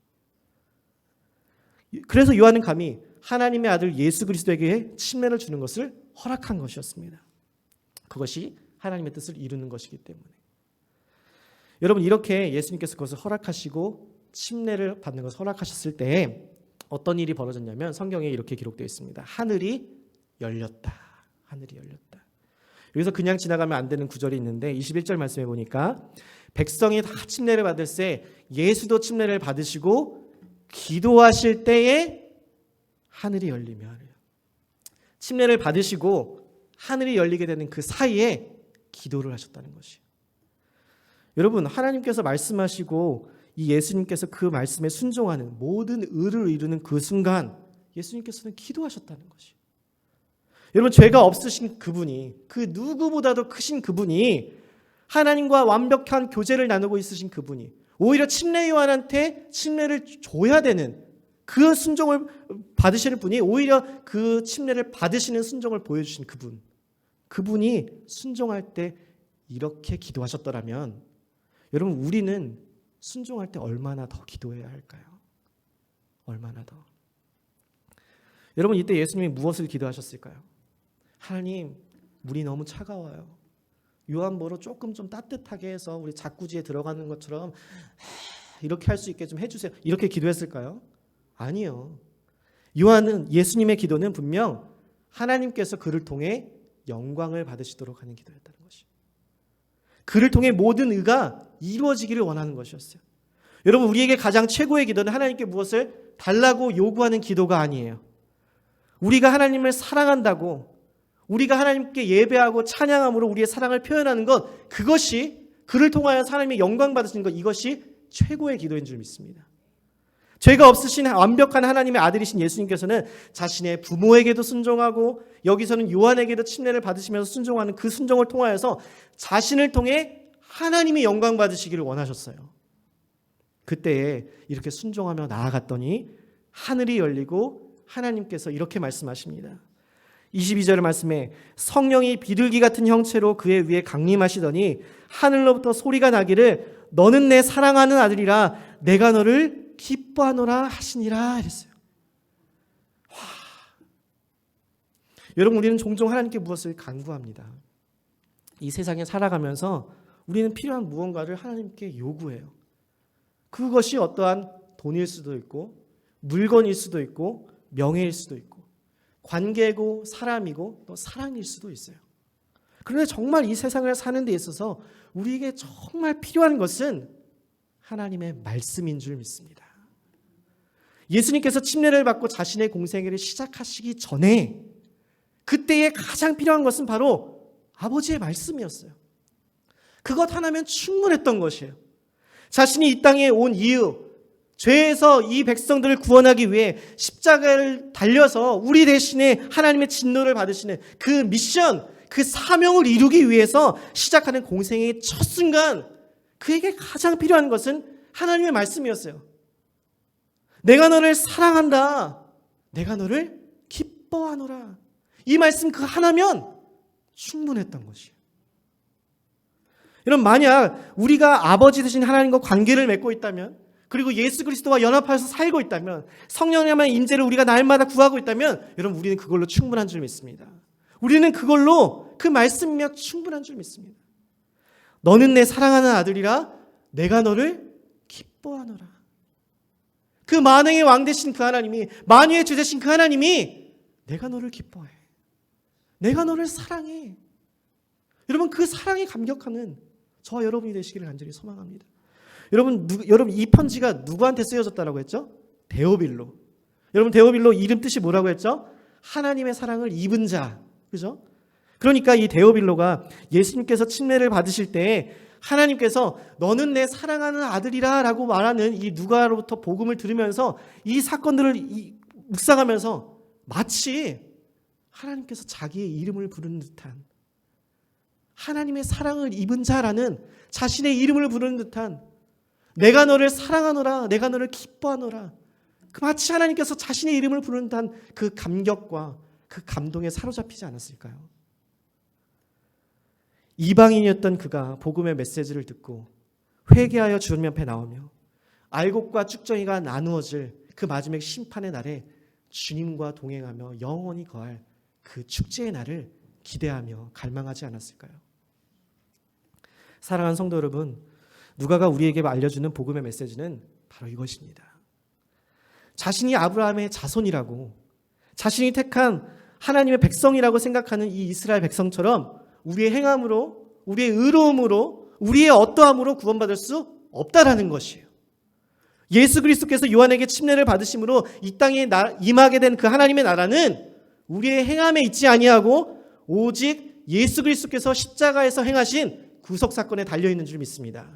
그래서 요한은 감히 하나님의 아들 예수 그리스도에게 침례를 주는 것을 허락한 것이었습니다. 그것이 하나님의 뜻을 이루는 것이기 때문에. 여러분, 이렇게 예수님께서 그것을 허락하시고 침례를 받는 것을 허락하셨을 때 어떤 일이 벌어졌냐면 성경에 이렇게 기록되어 있습니다. 하늘이 열렸다. 하늘이 열렸다. 여기서 그냥 지나가면 안 되는 구절이 있는데 21절 말씀해 보니까 백성이 다 침례를 받을 때 예수도 침례를 받으시고 기도하실 때에 하늘이 열리며 하래요. 침례를 받으시고 하늘이 열리게 되는 그 사이에 기도를 하셨다는 것이에요. 여러분, 하나님께서 말씀하시고 이 예수님께서 그 말씀에 순종하는 모든 의를 이루는 그 순간 예수님께서는 기도하셨다는 것이에요. 여러분, 죄가 없으신 그분이, 그 누구보다도 크신 그분이, 하나님과 완벽한 교제를 나누고 있으신 그분이 오히려 침례 요한한테 침례를 줘야 되는 그 순종을 받으시는 분이 오히려 그 침례를 받으시는 순종을 보여주신 그분이 순종할 때 이렇게 기도하셨더라면 여러분, 우리는 순종할 때 얼마나 더 기도해야 할까요? 얼마나 더. 여러분, 이때 예수님이 무엇을 기도하셨을까요? 하나님, 물이 너무 차가워요. 요한보로 조금 좀 따뜻하게 해서 우리 자꾸지에 들어가는 것처럼 이렇게 할 수 있게 좀 해주세요. 이렇게 기도했을까요? 아니요. 예수님의 기도는 분명 하나님께서 그를 통해 영광을 받으시도록 하는 기도였다는 것이에요. 그를 통해 모든 의가 이루어지기를 원하는 것이었어요. 여러분, 우리에게 가장 최고의 기도는 하나님께 무엇을 달라고 요구하는 기도가 아니에요. 우리가 하나님을 사랑한다고, 우리가 하나님께 예배하고 찬양함으로 우리의 사랑을 표현하는 것, 그것이 그를 통하여 하나님의 영광 받으시는 것, 이것이 최고의 기도인 줄 믿습니다. 죄가 없으신 완벽한 하나님의 아들이신 예수님께서는 자신의 부모에게도 순종하고 여기서는 요한에게도 침례를 받으시면서 순종하는 그 순종을 통하여서 자신을 통해 하나님이 영광 받으시기를 원하셨어요. 그때에 이렇게 순종하며 나아갔더니 하늘이 열리고 하나님께서 이렇게 말씀하십니다. 22절 말씀에 성령이 비둘기 같은 형체로 그의 위에 강림하시더니 하늘로부터 소리가 나기를 너는 내 사랑하는 아들이라 내가 너를 기뻐하노라 하시니라 이랬어요. 와. 여러분, 우리는 종종 하나님께 무엇을 간구합니다. 이 세상에 살아가면서 우리는 필요한 무언가를 하나님께 요구해요. 그것이 어떠한 돈일 수도 있고 물건일 수도 있고 명예일 수도 있고 관계고 사람이고 또 사랑일 수도 있어요. 그런데 정말 이 세상을 사는 데 있어서 우리에게 정말 필요한 것은 하나님의 말씀인 줄 믿습니다. 예수님께서 침례를 받고 자신의 공생애를 시작하시기 전에 그때에 가장 필요한 것은 바로 아버지의 말씀이었어요. 그것 하나면 충분했던 것이에요. 자신이 이 땅에 온 이유, 죄에서 이 백성들을 구원하기 위해 십자가를 달려서 우리 대신에 하나님의 진노를 받으시는 그 미션, 그 사명을 이루기 위해서 시작하는 공생애의 첫 순간 그에게 가장 필요한 것은 하나님의 말씀이었어요. 내가 너를 사랑한다. 내가 너를 기뻐하노라. 이 말씀 그 하나면 충분했던 것이에요. 여러분, 만약 우리가 아버지 되신 하나님과 관계를 맺고 있다면, 그리고 예수 그리스도와 연합하여서 살고 있다면, 성령님의 인재를 우리가 날마다 구하고 있다면, 여러분, 우리는 그걸로 충분한 줄 믿습니다. 우리는 그걸로 그 말씀이면 충분한 줄 믿습니다. 너는 내 사랑하는 아들이라 내가 너를 기뻐하노라. 그 만왕의 왕 되신 그 하나님이, 만유의 주 되신 그 하나님이 내가 너를 기뻐해. 내가 너를 사랑해. 여러분, 그 사랑에 감격하는 저와 여러분이 되시기를 간절히 소망합니다. 여러분 이 편지가 누구한테 쓰여졌다라고 했죠? 데오빌로. 여러분, 데오빌로 이름 뜻이 뭐라고 했죠? 하나님의 사랑을 입은 자. 그죠? 그러니까 이 데오빌로가 예수님께서 침례를 받으실 때 하나님께서 너는 내 사랑하는 아들이라 라고 말하는 이 누가로부터 복음을 들으면서 이 사건들을 묵상하면서 마치 하나님께서 자기의 이름을 부르는 듯한, 하나님의 사랑을 입은 자라는 자신의 이름을 부르는 듯한, 내가 너를 사랑하노라, 내가 너를 기뻐하노라, 그 마치 하나님께서 자신의 이름을 부르는 듯한 그 감격과 그 감동에 사로잡히지 않았을까요? 이방인이었던 그가 복음의 메시지를 듣고 회개하여 주님 옆에 나오며 알곡과 쭉정이가 나누어질 그 마지막 심판의 날에 주님과 동행하며 영원히 거할 그 축제의 날을 기대하며 갈망하지 않았을까요? 사랑하는 성도 여러분, 누가가 우리에게 알려주는 복음의 메시지는 바로 이것입니다. 자신이 아브라함의 자손이라고, 자신이 택한 하나님의 백성이라고 생각하는 이 이스라엘 백성처럼 우리의 행함으로, 우리의 의로움으로, 우리의 어떠함으로 구원받을 수 없다라는 것이에요. 예수 그리스도께서 요한에게 침례를 받으심으로 이 땅에 임하게 된 그 하나님의 나라는 우리의 행함에 있지 아니하고 오직 예수 그리스도께서 십자가에서 행하신 구속 사건에 달려있는 줄 믿습니다.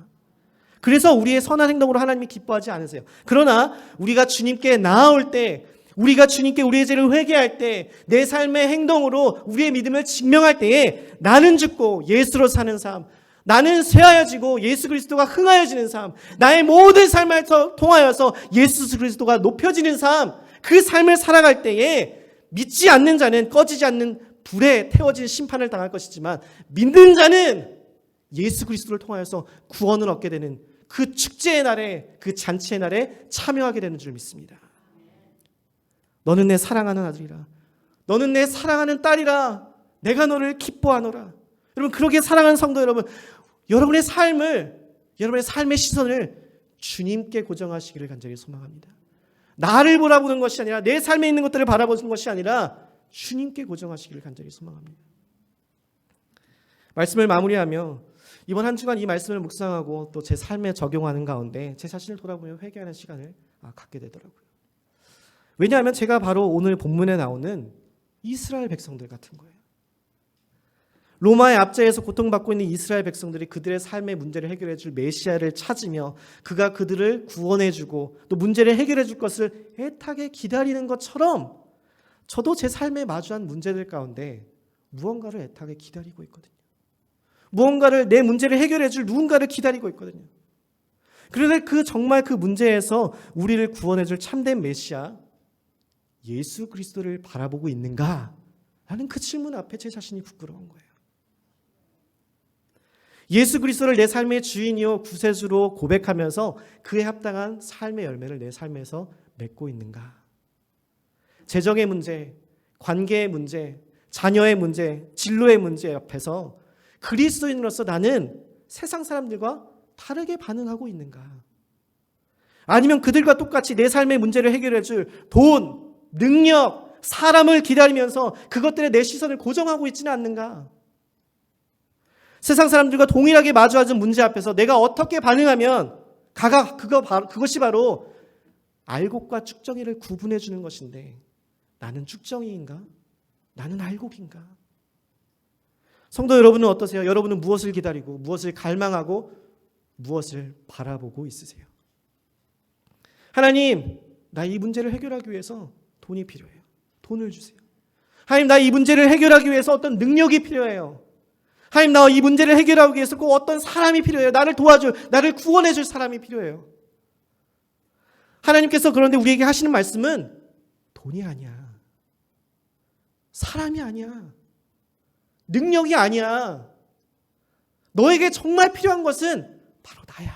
그래서 우리의 선한 행동으로 하나님이 기뻐하지 않으세요. 그러나 우리가 주님께 나아올 때, 우리가 주님께 우리의 죄를 회개할 때, 내 삶의 행동으로 우리의 믿음을 증명할 때에 나는 죽고 예수로 사는 삶, 나는 쇠하여지고 예수 그리스도가 흥하여지는 삶, 나의 모든 삶을 통하여서 예수 그리스도가 높여지는 삶, 그 삶을 살아갈 때에 믿지 않는 자는 꺼지지 않는 불에 태워진 심판을 당할 것이지만 믿는 자는 예수 그리스도를 통하여서 구원을 얻게 되는 그 축제의 날에, 그 잔치의 날에 참여하게 되는 줄 믿습니다. 너는 내 사랑하는 아들이라, 너는 내 사랑하는 딸이라, 내가 너를 기뻐하노라. 여러분, 그렇게 사랑하는 성도 여러분, 여러분의 삶의 시선을 주님께 고정하시기를 간절히 소망합니다. 나를 바라보는 것이 아니라, 내 삶에 있는 것들을 바라보는 것이 아니라 주님께 고정하시기를 간절히 소망합니다. 말씀을 마무리하며 이번 한 주간 이 말씀을 묵상하고 또 제 삶에 적용하는 가운데 제 자신을 돌아보며 회개하는 시간을 갖게 되더라고요. 왜냐하면 제가 바로 오늘 본문에 나오는 이스라엘 백성들 같은 거예요. 로마의 압제에서 고통받고 있는 이스라엘 백성들이 그들의 삶의 문제를 해결해 줄 메시아를 찾으며 그가 그들을 구원해 주고 또 문제를 해결해 줄 것을 애타게 기다리는 것처럼 저도 제 삶에 마주한 문제들 가운데 무언가를 애타게 기다리고 있거든요. 무언가를 내 문제를 해결해 줄 누군가를 기다리고 있거든요. 그런데 정말 그 문제에서 우리를 구원해 줄 참된 메시아 예수 그리스도를 바라보고 있는가? 라는 그 질문 앞에 제 자신이 부끄러운 거예요. 예수 그리스도를 내 삶의 주인이요 구세주로 고백하면서 그에 합당한 삶의 열매를 내 삶에서 맺고 있는가? 재정의 문제, 관계의 문제, 자녀의 문제, 진로의 문제 앞에서 그리스도인으로서 나는 세상 사람들과 다르게 반응하고 있는가? 아니면 그들과 똑같이 내 삶의 문제를 해결해 줄 돈, 능력, 사람을 기다리면서 그것들에 내 시선을 고정하고 있지는 않는가? 세상 사람들과 동일하게 마주하는 문제 앞에서 내가 어떻게 반응하면 그것이 바로 알곡과 쭉정이를 구분해 주는 것인데 나는 쭉정이인가? 나는 알곡인가? 성도 여러분은 어떠세요? 여러분은 무엇을 기다리고 무엇을 갈망하고 무엇을 바라보고 있으세요? 하나님, 나 이 문제를 해결하기 위해서 돈이 필요해요. 돈을 주세요. 하나님, 나 이 문제를 해결하기 위해서 어떤 능력이 필요해요. 하나님, 나 이 문제를 해결하기 위해서 꼭 어떤 사람이 필요해요. 나를 도와줄, 나를 구원해줄 사람이 필요해요. 하나님께서 그런데 우리에게 하시는 말씀은 돈이 아니야. 사람이 아니야. 능력이 아니야. 너에게 정말 필요한 것은 바로 나야.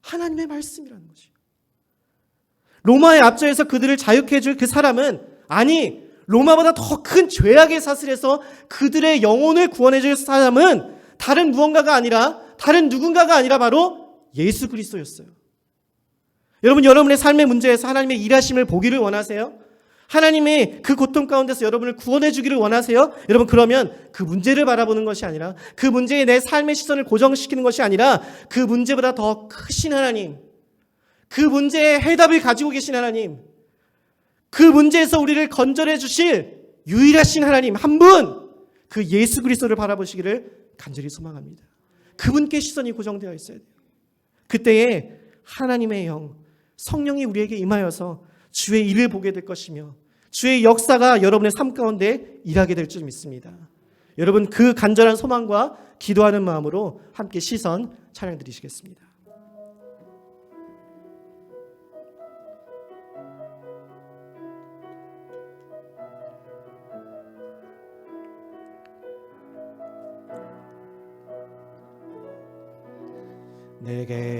하나님의 말씀이라는 것이에요. 로마의 압제에서 그들을 자유케 해줄 그 사람은 아니 로마보다 더 큰 죄악의 사슬에서 그들의 영혼을 구원해 줄 사람은 다른 무언가가 아니라 다른 누군가가 아니라 바로 예수 그리스도였어요. 여러분, 여러분의 삶의 문제에서 하나님의 일하심을 보기를 원하세요? 하나님의 그 고통 가운데서 여러분을 구원해 주기를 원하세요? 여러분, 그러면 그 문제를 바라보는 것이 아니라 그 문제에 내 삶의 시선을 고정시키는 것이 아니라 그 문제보다 더 크신 하나님, 그 문제의 해답을 가지고 계신 하나님, 그 문제에서 우리를 건져내 주실 유일하신 하나님 한 분, 그 예수 그리스도를 바라보시기를 간절히 소망합니다. 그분께 시선이 고정되어 있어야 돼요. 그때에 하나님의 영, 성령이 우리에게 임하여서 주의 일을 보게 될 것이며 주의 역사가 여러분의 삶 가운데 일하게 될 줄 믿습니다. 여러분, 그 간절한 소망과 기도하는 마음으로 함께 시선 찬양 드리시겠습니다.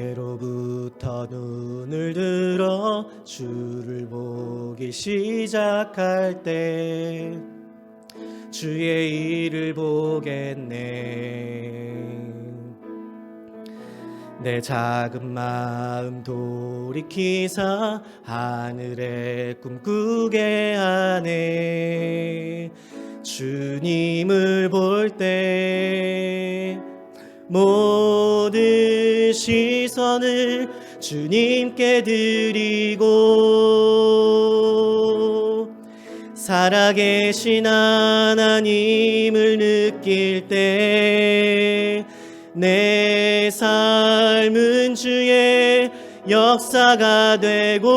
내게로부터 눈을 들어 주를 보기 시작할 때 주의 일을 보겠네. 내 작은 마음 돌이키사 하늘에 꿈꾸게 하네. 주님을 볼 때 모든 시선을 주님께 드리고 살아계신 하나님을 느낄 때 내 삶은 주의 역사가 되고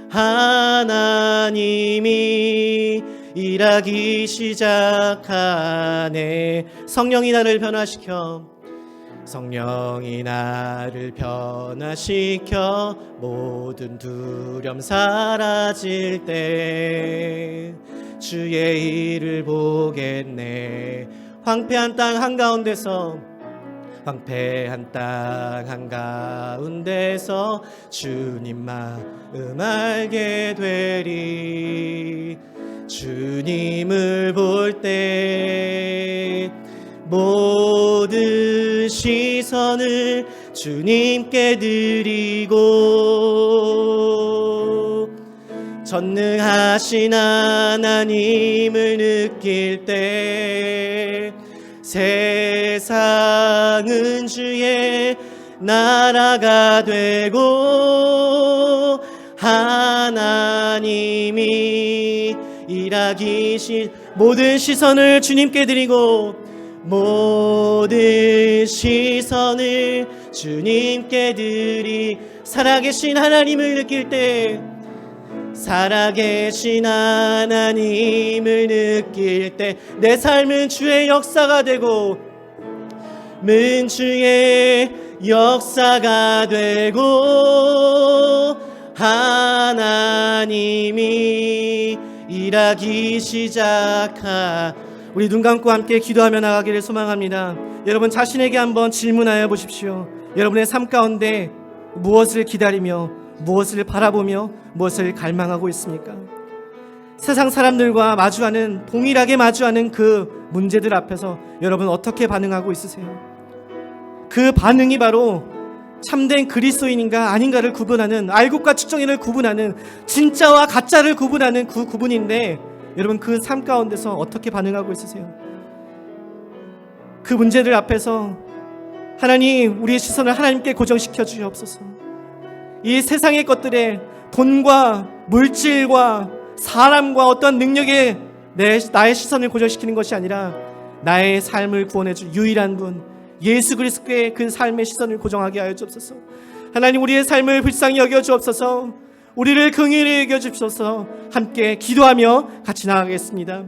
하나님이 일하기 시작하네. 성령이 나를 변화시켜 모든 두려움 사라질 때 주의 일을 보겠네. 황폐한 땅 한가운데서 주님 마음 알게 되리. 주님을 볼 때 모든 시선을 주님께 드리고 전능하신 하나님을 느낄 때 세상은 주의 나라가 하나님이 일하기 모든 시선을 주님께 드리고 모든 시선을 주님께 드리 살아계신 하나님을 느낄 때 살아계신 하나님을 느낄 때 내 삶은 주의 역사가 되고 문 주의 역사가 되고 하나님이 일하기 시작하. 우리 눈 감고 함께 기도하며 나가기를 소망합니다. 여러분 자신에게 한번 질문하여 보십시오. 여러분의 삶 가운데 무엇을 기다리며 무엇을 바라보며 무엇을 갈망하고 있습니까? 세상 사람들과 동일하게 마주하는 그 문제들 앞에서 여러분 어떻게 반응하고 있으세요? 그 반응이 바로 참된 그리스도인인가 아닌가를 구분하는, 알곡과 측정인을 구분하는, 진짜와 가짜를 구분하는 그 구분인데 여러분 그 삶 가운데서 어떻게 반응하고 있으세요? 그 문제들 앞에서 하나님, 우리의 시선을 하나님께 고정시켜 주시옵소서. 이 세상의 것들에 돈과 물질과 사람과 어떤 능력에 나의 시선을 고정시키는 것이 아니라 나의 삶을 구원해 줄 유일한 분 예수 그리스도의 그 삶의 시선을 고정하게 하여 주옵소서. 하나님, 우리의 삶을 불쌍히 여겨 주옵소서. 우리를 긍휼히 여겨 주옵소서. 함께 기도하며 같이 나아가겠습니다.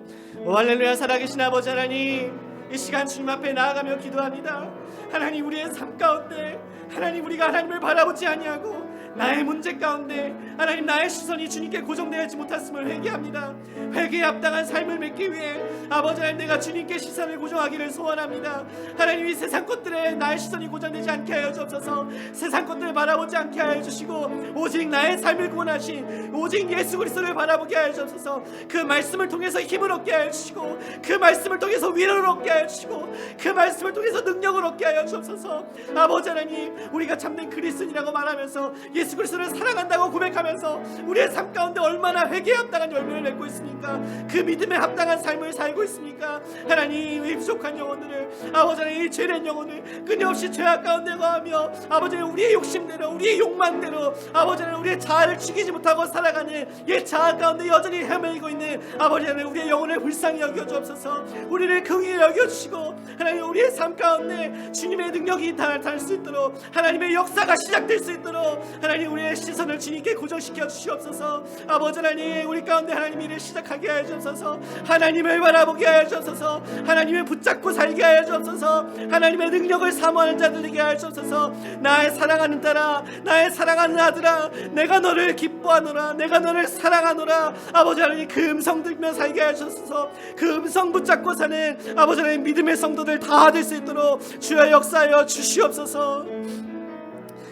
오 할렐루야. 살아계신 아버지 하나님, 이 시간 주님 앞에 나아가며 기도합니다. 하나님, 우리의 삶 가운데 하나님, 우리가 하나님을 바라보지 아니하고 나의 문제 가운데 하나님, 나의 시선이 주님께 고정되지 못했음을 회개합니다. 회개에 합당한 삶을 맺기 위해 아버지 하나님, 내가 주님께 시선을 고정하기를 소원합니다. 하나님, 이 세상 것들에 나의 시선이 고정되지 않게 하여 주옵소서. 세상 것들을 바라보지 않게 하여 주시고 오직 나의 삶을 구원하신 오직 예수 그리스도를 바라보게 하여 주옵소서. 그 말씀을 통해서 힘을 얻게 하여 주시고 그 말씀을 통해서 위로를 얻게 하여 주시고 그 말씀을 통해서 능력을 얻게 하여 주옵소서. 아버지 하나님, 우리가 참된 그리스도인이라고 말하면서 예수 그리스도를 사랑한다고 고백하면서 우리의 삶 가운데 얼마나 회개에 합당한 열매를 맺고 있습니까? 그 믿음에 합당한 삶을 살고 있습니까? 하나님, 이 부족한 영혼들을 아버지 하나님, 이 죄된 영혼을 끊임없이 죄악 가운데 거하며 아버지 하나님, 우리의 욕심대로 우리의 욕망대로 아버지 하나님, 우리의 자아를 죽이지 못하고 살아가는 옛 자아 가운데 여전히 헤매이고 있는 아버지 하나님, 우리의 영혼을 불쌍히 여겨주옵소서. 우리를 긍휼히 여겨주시고 하나님, 우리의 삶 가운데 주님의 능력이 닿을 수 있도록 하나님의 역사가 시작될 수 있도록 하나님, 우리의 시선을 주님께 고정시켜 주시옵소서. 아버지 하나님, 우리 가운데 하나님 일을 시작하게 하여 주옵소서. 하나님을 바라보게 하여 주옵소서. 하나님을 붙잡고 살게 하여 주옵소서. 하나님의 능력을 사모하는 자들에게 하여 주옵소서. 나의 사랑하는 딸아, 나의 사랑하는 아들아, 내가 너를 기뻐하노라, 내가 너를 사랑하노라. 아버지 하나님, 그 음성 들으며 살게 하여 주옵소서. 그 음성 붙잡고 사는 아버지 하나님, 믿음의 성도들 다 될 수 있도록 주여 역사하여 주시옵소서.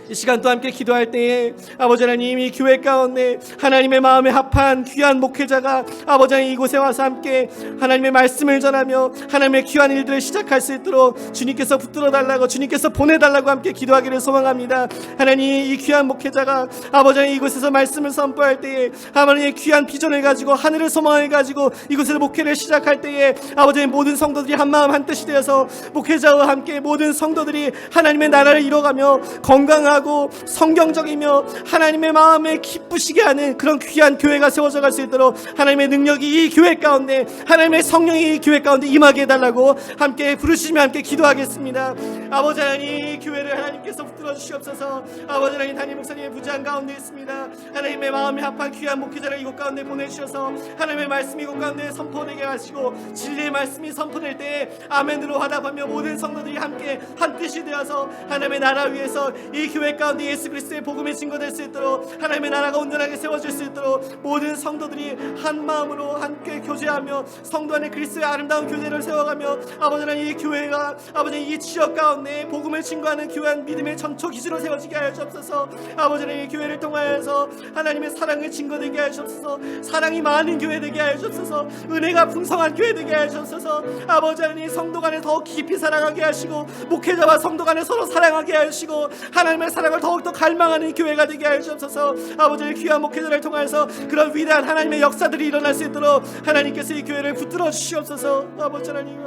이 시간 또 함께 기도할 때에 아버지 하나님, 이 교회 가운데 하나님의 마음에 합한 귀한 목회자가 아버지 하나님 이곳에 와서 함께 하나님의 말씀을 전하며 하나님의 귀한 일들을 시작할 수 있도록 주님께서 붙들어 달라고, 주님께서 보내달라고 함께 기도하기를 소망합니다. 하나님, 이 귀한 목회자가 아버지 하나님 이곳에서 말씀을 선포할 때에 하나님의 귀한 비전을 가지고 하늘의 소망을 가지고 이곳에서 목회를 시작할 때에 아버지 하나님, 모든 성도들이 한마음 한뜻이 되어서 목회자와 함께 모든 성도들이 하나님의 나라를 이뤄가며 건강하고 성경적이며 하나님의 마음에 기쁘시게 하는 그런 귀한 교회가 세워져 갈 수 있도록 하나님의 능력이 이 교회 가운데, 하나님의 성령이 이 교회 가운데 임하게 해달라고 함께 부르시며 함께 기도하겠습니다. 아버지 하나님, 이 교회를 하나님께서 붙들어 주시옵소서. 아버지 하나님, 담임 목사님의 부재한 가운데 있습니다. 하나님의 마음에 합한 귀한 목회자를 이곳 가운데 보내주셔서 하나님의 말씀이 이곳 가운데 선포되게 하시고 진리의 말씀이 선포될 때에 아멘으로 화답하며 모든 성도들이 함께 한 뜻이 되어서 하나님의 나라 위에서 이 교회 가운데 예수 그리스도의 복음이 증거될 수 있도록 하나님의 나라가 온전하게 세워질 수 있도록 모든 성도들이 한 마음으로 함께 교제하며 성도 안에 그리스도의 아름다운 교제를 세워가며 아버지 하나님, 이 교회가 아버지 이 지역 가운데 복음을 증거하는 교회한 믿음의 전초 기준으로 세워지게 하여 주옵소서. 아버지 하나님, 이 교회를 통하여서 하나님의 사랑을 증거되게 하여 주옵소서. 사랑이 많은 교회 되게 하여 주옵소서. 은혜가 풍성한 교회 되게 하여 주옵소서. 아버지 하나님, 성도 간에 더 깊이 사랑하게 하시고 목회자와 성도 간에 서로 사랑하게 하시고 하나님의 사랑을 더욱더 갈망하는 교회가 되게 하여 주옵소서. 아버지의 귀한 목회자를 통해서 그런 위대한 하나님의 역사들이 일어날 수 있도록 하나님께서 이 교회를 붙들어 주시옵소서. 아버지 하나님,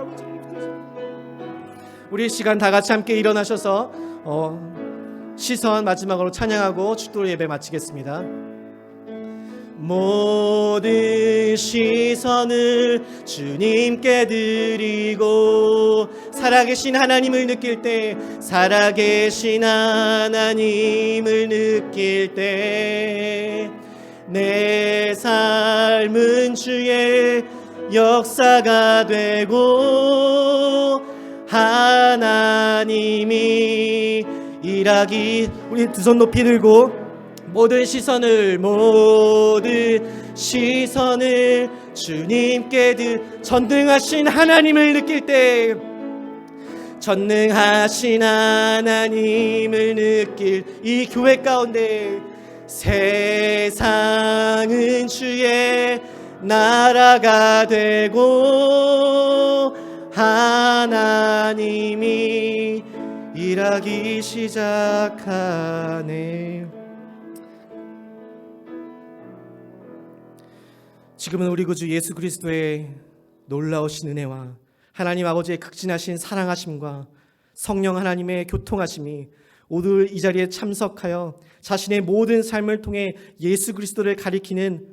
우리 시간 다 같이 함께 일어나셔서 시선 마지막으로 찬양하고 축도 예배 마치겠습니다. 모든 시선을 주님께 드리고 살아계신 하나님을 느낄 때 살아계신 하나님을 느낄 때 내 삶은 주의 역사가 되고 하나님이 일하기 우리 두 손 높이 들고 모든 시선을 주님께 전능하신 하나님을 느낄 때 전능하신 하나님을 느낄 이 교회 가운데 세상은 주의 나라가 되고 하나님이 일하기 시작하네. 지금은 우리 구주 예수 그리스도의 놀라우신 은혜와 하나님 아버지의 극진하신 사랑하심과 성령 하나님의 교통하심이 오늘 이 자리에 참석하여 자신의 모든 삶을 통해 예수 그리스도를 가리키는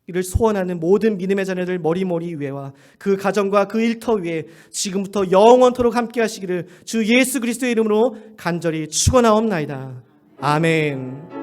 이를 소원하는 모든 믿음의 자녀들 머리머리 위에와 그 가정과 그 일터 위에 지금부터 영원토록 함께 하시기를 주 예수 그리스도의 이름으로 간절히 축원하옵나이다. 아멘.